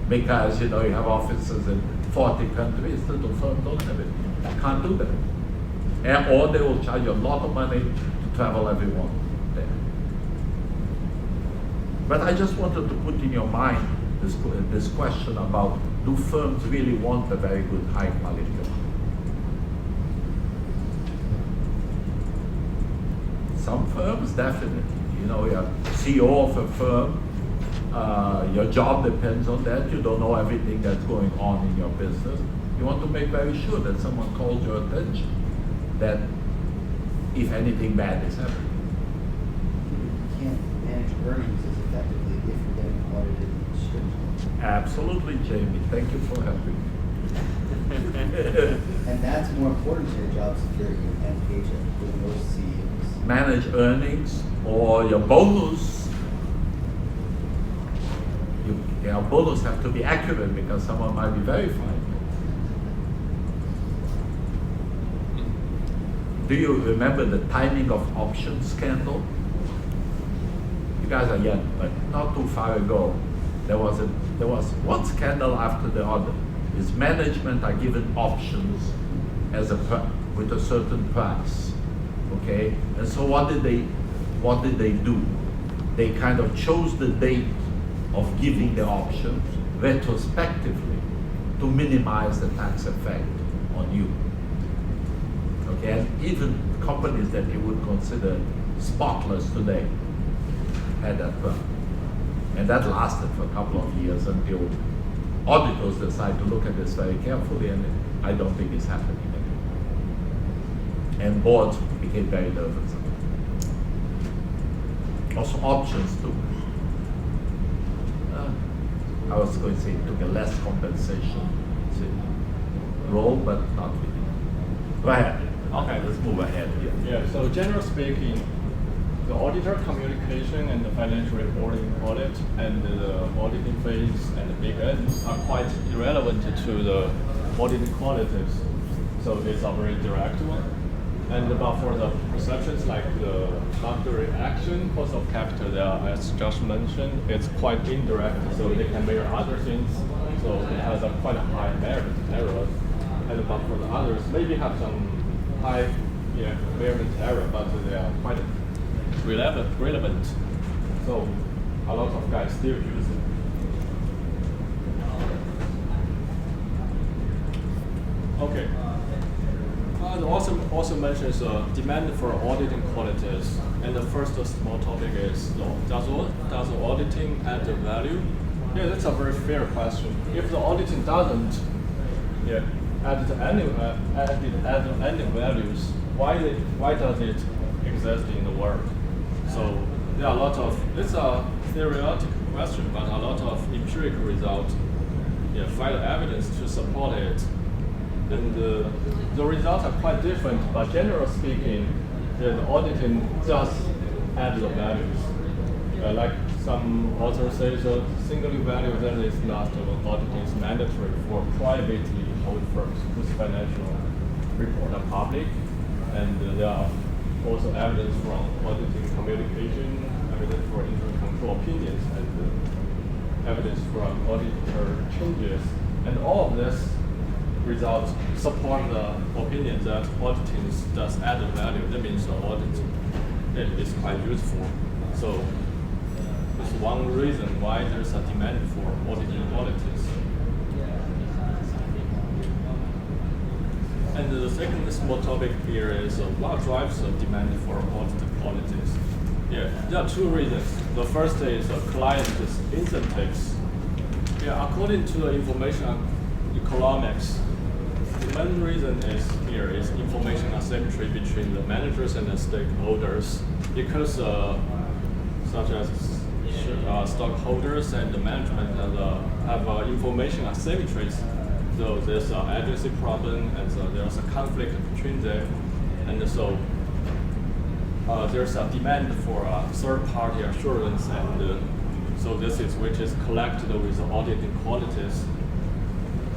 Because you know you have offices in 40 countries, little firms don't have it. You can't do that. Or they will charge you a lot of money to travel everyone there. But I just wanted to put in your mind this question about, do firms really want a very good high quality audit? Some firms definitely. You know, you're CEO of a firm, your job depends on that. You don't know everything that's going on in your business. You want to make very sure that someone calls your attention, that if anything bad is happening. You can't manage earnings as effectively if you're getting audited strictly. Absolutely, Jamie. Thank you for helping me. And that's more important to your job security and paycheck for most CEOs. Manage earnings or your bonus. Your bonus have to be accurate because someone might be verified. Do you remember the timing of options scandal? You guys are young, but not too far ago, there was one scandal after the other. Is management are given options as with a certain price, okay? And so what did they do? They kind of chose the date of giving the options retrospectively to minimize the tax effect on you. Okay, and even companies that you would consider spotless today had that problem. And that lasted for a couple of years until auditors decided to look at this very carefully, and I don't think it's happening anymore. And boards became very nervous. Also options too. I was going to say it took a less compensation role, but not really. Go ahead. Okay, let's move ahead here. Yeah, so generally speaking, the auditor communication and the financial reporting audit and the auditing phase and the big end are quite irrelevant to the auditing qualities. So it's a very direct one. And about for the perceptions like the luxury action, cost of capital, there, as Josh mentioned, it's quite indirect, so they can measure other things. So it has a quite a high merit error. And about for the others, maybe have some high merit error, but they are quite relevant. So a lot of guys still use it. Okay. And also mentions demand for auditing qualities. And the first small topic is, does auditing add value? Yeah, that's a very fair question. If the auditing doesn't add any values, why does it exist in the world? So there are a lot of, it's a theoretical question, but a lot of empirical results find evidence to support it. And the results are quite different, but generally speaking, the auditing just adds the values. Like some authors say, the single value that is not auditing is mandatory for privately held firms whose financial reports are public. And there are also evidence from auditing communication, evidence for internal control opinions, and evidence from auditor changes. And all of this results support the opinion that auditing does add value. That means the audit is quite useful. So it's one reason why there's a demand for auditing qualities. And the second small topic here is what drives the demand for audit qualities. Yeah, there are two reasons. The first is client incentives. Yeah, according to the information economics, the main reason is information asymmetry between the managers and the stakeholders, because such as stockholders and the management have information asymmetries. So there's an agency problem, and so there's a conflict between them, and so there's a demand for third-party assurance, and so this is which is collected with auditing qualities.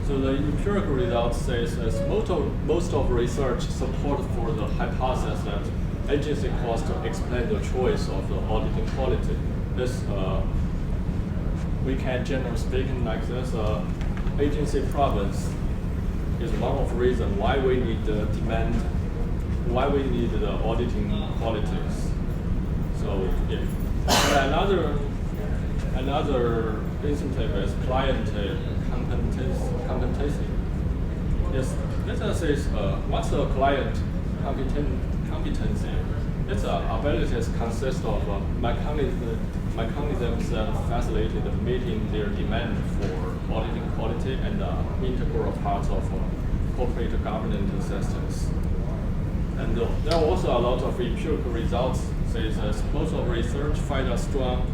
So the empirical results says most of research support for the hypothesis that agency costs explain the choice of the auditing quality. This we can generally speaking like this. Agency problems is one of the reasons why we need the demand, why we need the auditing qualities. So another incentive is client competency. Yes, let us say what's the client competency? Its abilities consist of mechanisms that facilitate meeting their demand for auditing quality and integral parts of corporate governance systems. And there are also a lot of empirical results, says most of research find a strong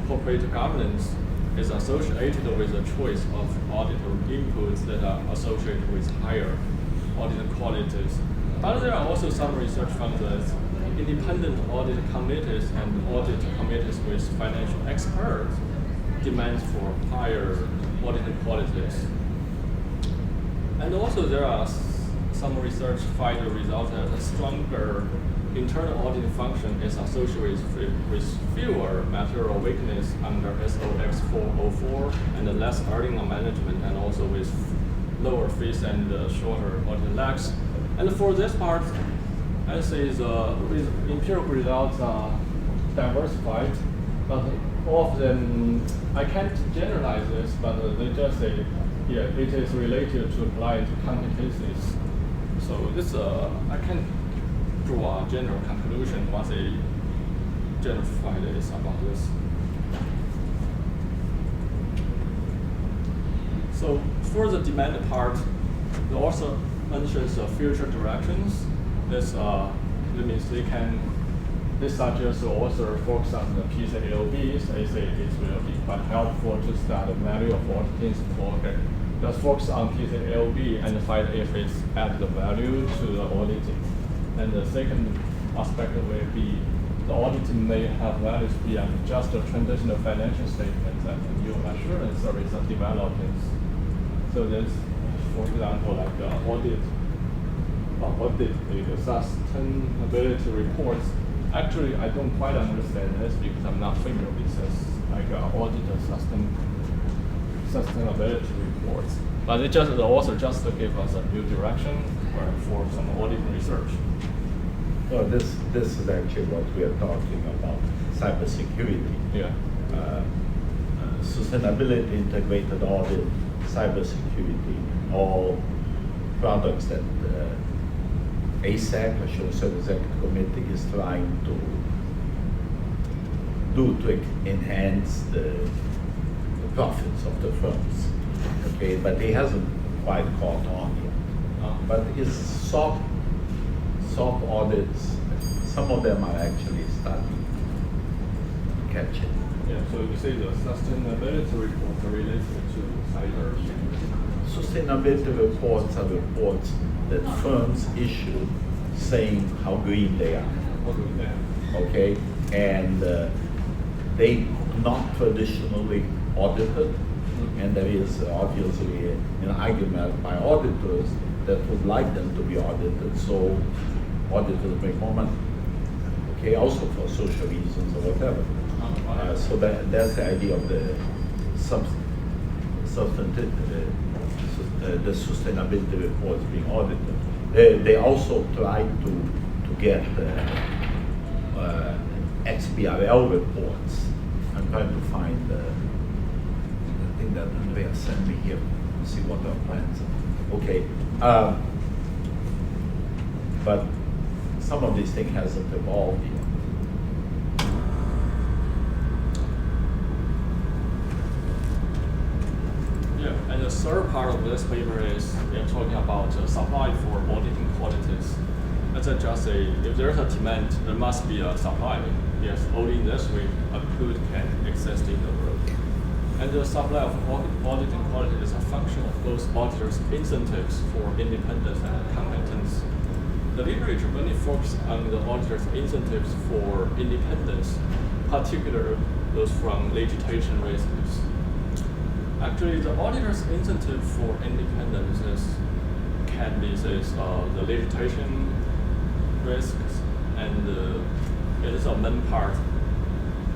corporate governance is associated with the choice of auditor inputs that are associated with higher auditing qualities. But there are also some research found that independent audit committees and audit committees with financial experts demand for higher auditing qualities. And also there are some research find the result that a stronger internal auditing function is associated with fewer material weakness under SOX 404 and less earning on management, and also with lower fees and shorter audit lags. And for this part, I say the empirical results are diversified, but all of them, I can't generalize this, but they just say, yeah, it is related to client competencies. So this, I can't draw a general conclusion what they generalize is about this. So for the demand part, the author mentions future directions. This means they suggest the author focus on the PCAOBs. They say it will be quite helpful to start the value of auditing for just focus on PCAOB and find if it's added value to the auditing. And the second aspect will be the auditing may have values beyond just a traditional financial statements and new assurance service developments. So there's, for example, like audit the sustainability reports. Actually, I don't quite understand this because I'm not familiar with this, like audit sustainability reports. But the author just gave us a new direction for some auditing research. So this is actually what we are talking about, cybersecurity. Yeah. Sustainability, integrated audit, cybersecurity, all products that ASEC, Assurance Executive Committee, is trying to do to enhance the profits of the firms. Okay, but he hasn't quite caught on yet. But his soft audits, some of them are actually starting to catch it. Yeah, so you say the sustainability report related to cybersecurity. Sustainability reports are reports that firms issue saying how green they are. Okay, and they not traditionally audited, and there is obviously an argument by auditors that would like them to be audited, so auditors make more money. Okay, also for social reasons or whatever. So that's the idea of the the sustainability reports being audited. They also try to get XBRL reports. I'm trying to find the thing that Andrea sent me here. See what our plans are. Okay, but some of these things hasn't evolved yet. Yeah, and the third part of this paper is they're talking about supply for auditing qualities. As I just say, if there's a demand, there must be a supply. Yes, only in this way a good can exist in the world. And the supply of auditing quality is a function of those auditors' incentives for independence and competence. The literature mainly focuses on the auditors' incentives for independence, particularly those from legislation risks. Actually, the auditor's incentive for independence can be the legislation risks, and it is a main part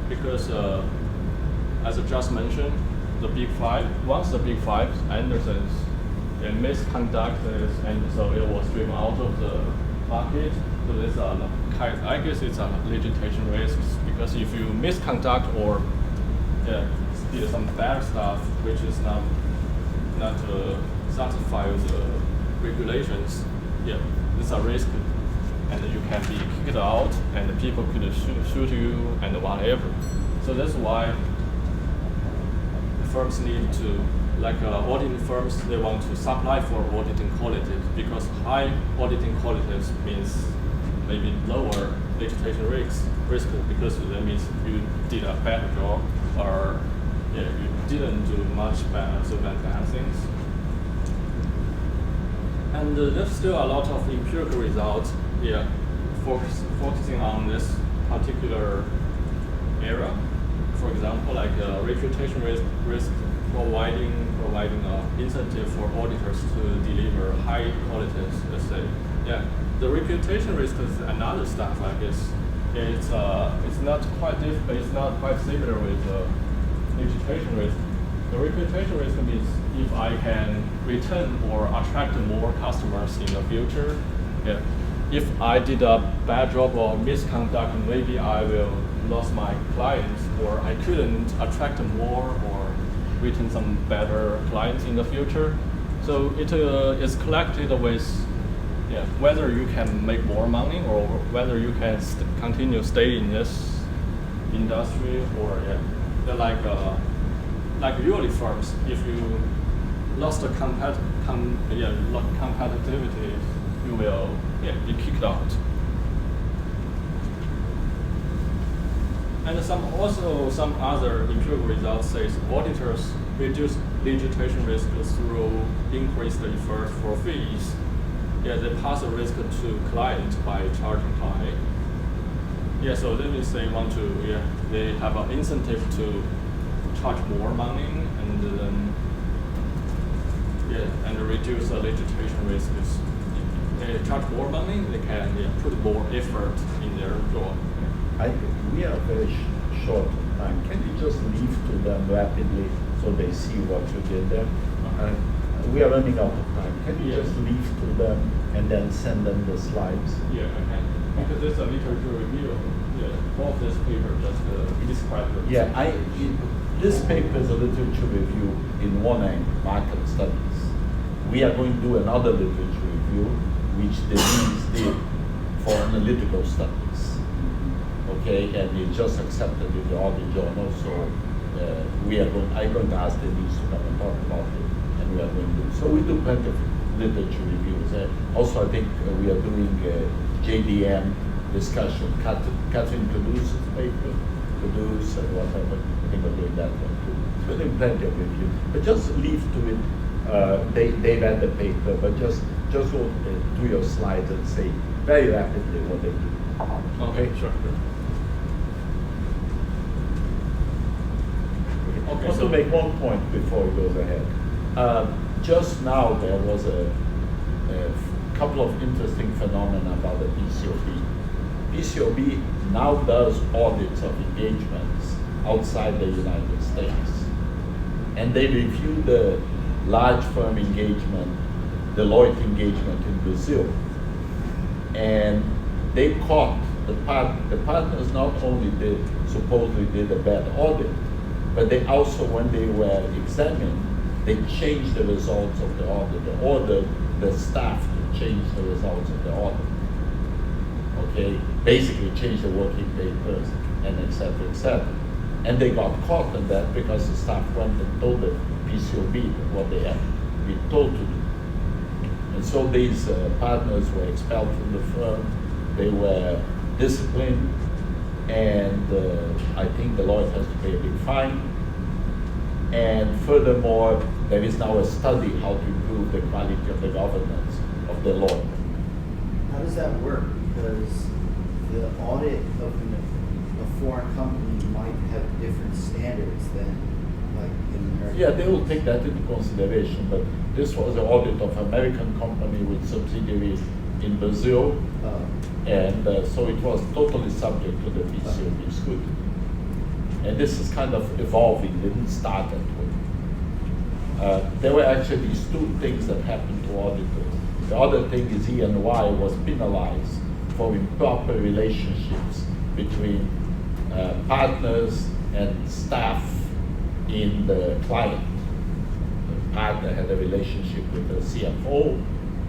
because, as I just mentioned, the Big Five. Once the Big Five understands the misconduct and so it was driven out of the market. So this I guess it's a legislation risk because if you misconduct or did some bad stuff which is not satisfy the regulations, it's a risk, and you can be kicked out, and people could shoot you and whatever. So that's why firms need to, like auditing firms, they want to supply for auditing qualities because high auditing qualities means maybe lower legislation risk because that means you did a better job or you didn't do much bad things. And there's still a lot of empirical results focusing on this particular area. For example, like reputation risk providing incentive for auditors to deliver high qualities, let's say. The reputation risk is another stuff, I guess. It's not quite different, it's not quite similar with reputation risk. The reputation risk means if I can retain or attract more customers in the future. If I did a bad job or misconduct, maybe I will lose my clients, or I couldn't attract more or retain some better clients in the future. So it is collected with whether you can make more money or whether you can continue stay in this industry, or like usually firms, if you lost the competitivity, you will be kicked out. And some other empirical results says auditors reduce legislation risk through increased effort for fees. Yeah, they pass the risk to clients by charging high. Yeah, so that means they want to, they have an incentive to charge more money and then, and reduce the legislation risk. They charge more money, they can put more effort in their job. We are very short on time. Can you just leave to them rapidly so they see what you did there? We are running out of time. Can you just leave to them and then send them the slides? Yeah, I can. Because it's a literature review. Yeah, all of this paper just describe the. This paper is a literature review in one end, market studies. We are going to do another literature review, which the deans did for analytical studies. Okay, and it's just accepted in the audit journal. So I'm going to ask the deans to come and talk about it, and we are going to do. So we do plenty of literature reviews. Also, I think we are doing JDM discussion. Catherine produces paper, produce and whatever. I think we're doing that one too. We're doing plenty of reviews. But just leave to it. They read the paper, but just go to your slides and say very rapidly what they do. Okay, sure. I want to make one point before it goes ahead. Just now there was a couple of interesting phenomena about the PCAOB. PCAOB now does audits of engagements outside the United States. And they review the large firm engagement, Deloitte engagement in Brazil. And they caught the partners not only supposedly did a bad audit, but they also, when they were examined, they changed the results of the audit. They ordered the staff to change the results of the audit. Okay, basically change the working papers and et cetera, et cetera. And they got caught in that because the staff went and told the PCAOB what they had been told to do. And so these partners were expelled from the firm. They were disciplined, and I think Deloitte has to pay a big fine. And furthermore, there is now a study how to improve the quality of the governance of Deloitte. How does that work? Because the audit of a foreign company might have different standards than like in America. Yeah, they will take that into consideration, but this was an audit of American company with subsidiaries in Brazil, and so it was totally subject to the PCAOB scrutiny. And this is kind of evolving, it didn't start that way. There were actually these two things that happened to auditors. The other thing is E&Y was penalized for improper relationships between partners and staff in the client. The partner had a relationship with the CFO,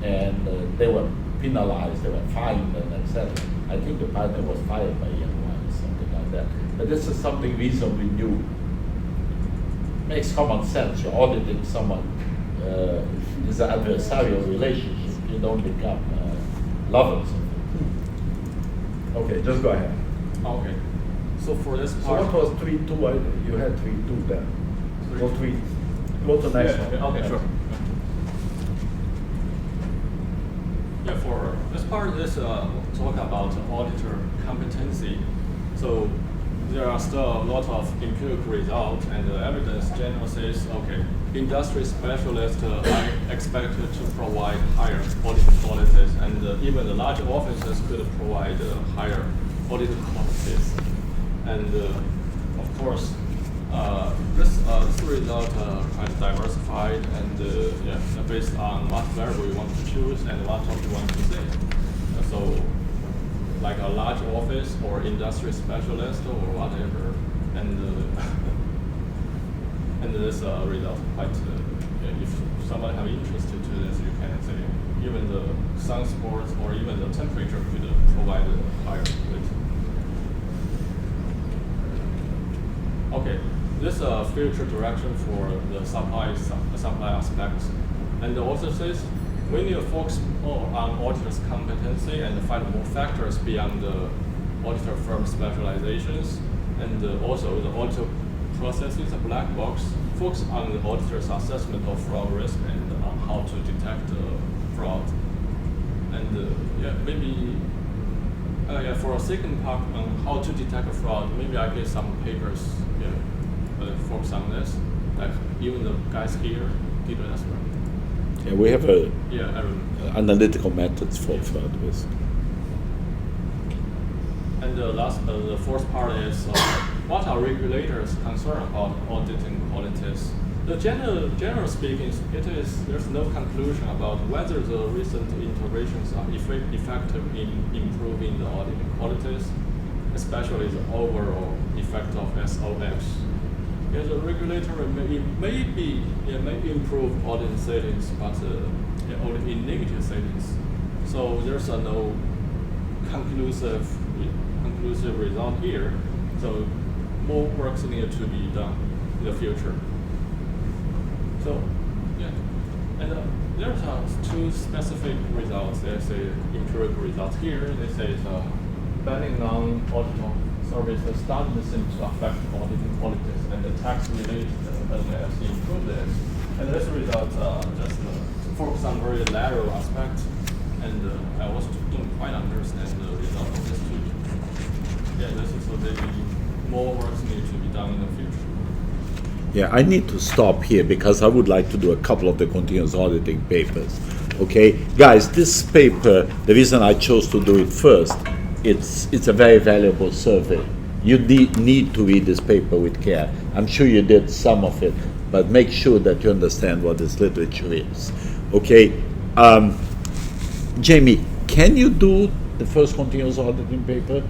and they were penalized, they were fined, and etc. I think the partner was fired by E&Y, something like that. But this is something reasonably new. Makes common sense. You're auditing someone. It's an adversarial relationship. You don't become lovers. Okay, just go ahead. Okay. So for this So part. what was 3.2? You had 3.2 there. Go to the next one. Okay, sure. Yeah, for this part, let's talk about auditor competency. So there are still a lot of empirical results, and the evidence generally says, okay, industry specialists are expected to provide higher audit qualities, and even the large offices could provide higher audit qualities. And of course, this result quite diversified and based on what variable you want to choose and what topic you want to say. So, like a large office or industry specialist or whatever, and and this result quite. If someone have interest to this, you can say even the sun sports or even the temperature could provide a higher quality. Okay, this is a future direction for the supply aspects. And the author says we need to focus more on auditor's competency and find more factors beyond the auditor firm specializations. And also the auditor processes a black box, focus on the auditor's assessment of fraud risk and on how to detect fraud. And maybe for a second part on how to detect a fraud, maybe I get some papers focus on this. Like even the guys here did it as well. Yeah, we have a analytical methods for fraud risk. And the fourth part is what are regulators concerned about auditing qualities? The general speaking, there's no conclusion about whether the recent interventions are effective in improving the auditing qualities, especially the overall effect of SOX. Yeah, the regulator may improve audit settings, but only in negative settings. So there's no conclusive result here. So more work needs to be done in the future. So and there's two specific results. There's empirical results here. They say banning non-auditable services doesn't seem to affect auditing qualities, and the tax-related actually improve this. And this result just focus on very narrow aspect, and I also don't quite understand the result of this too. Yeah, this is maybe more work needs to be done in the future. Yeah, I need to stop here because I would like to do a couple of the continuous auditing papers. Okay, guys, this paper, the reason I chose to do it first, it's a very valuable survey. You need to read this paper with care. I'm sure you did some of it, but make sure that you understand what this literature is. Okay, Jamie, can you do the first continuous auditing paper?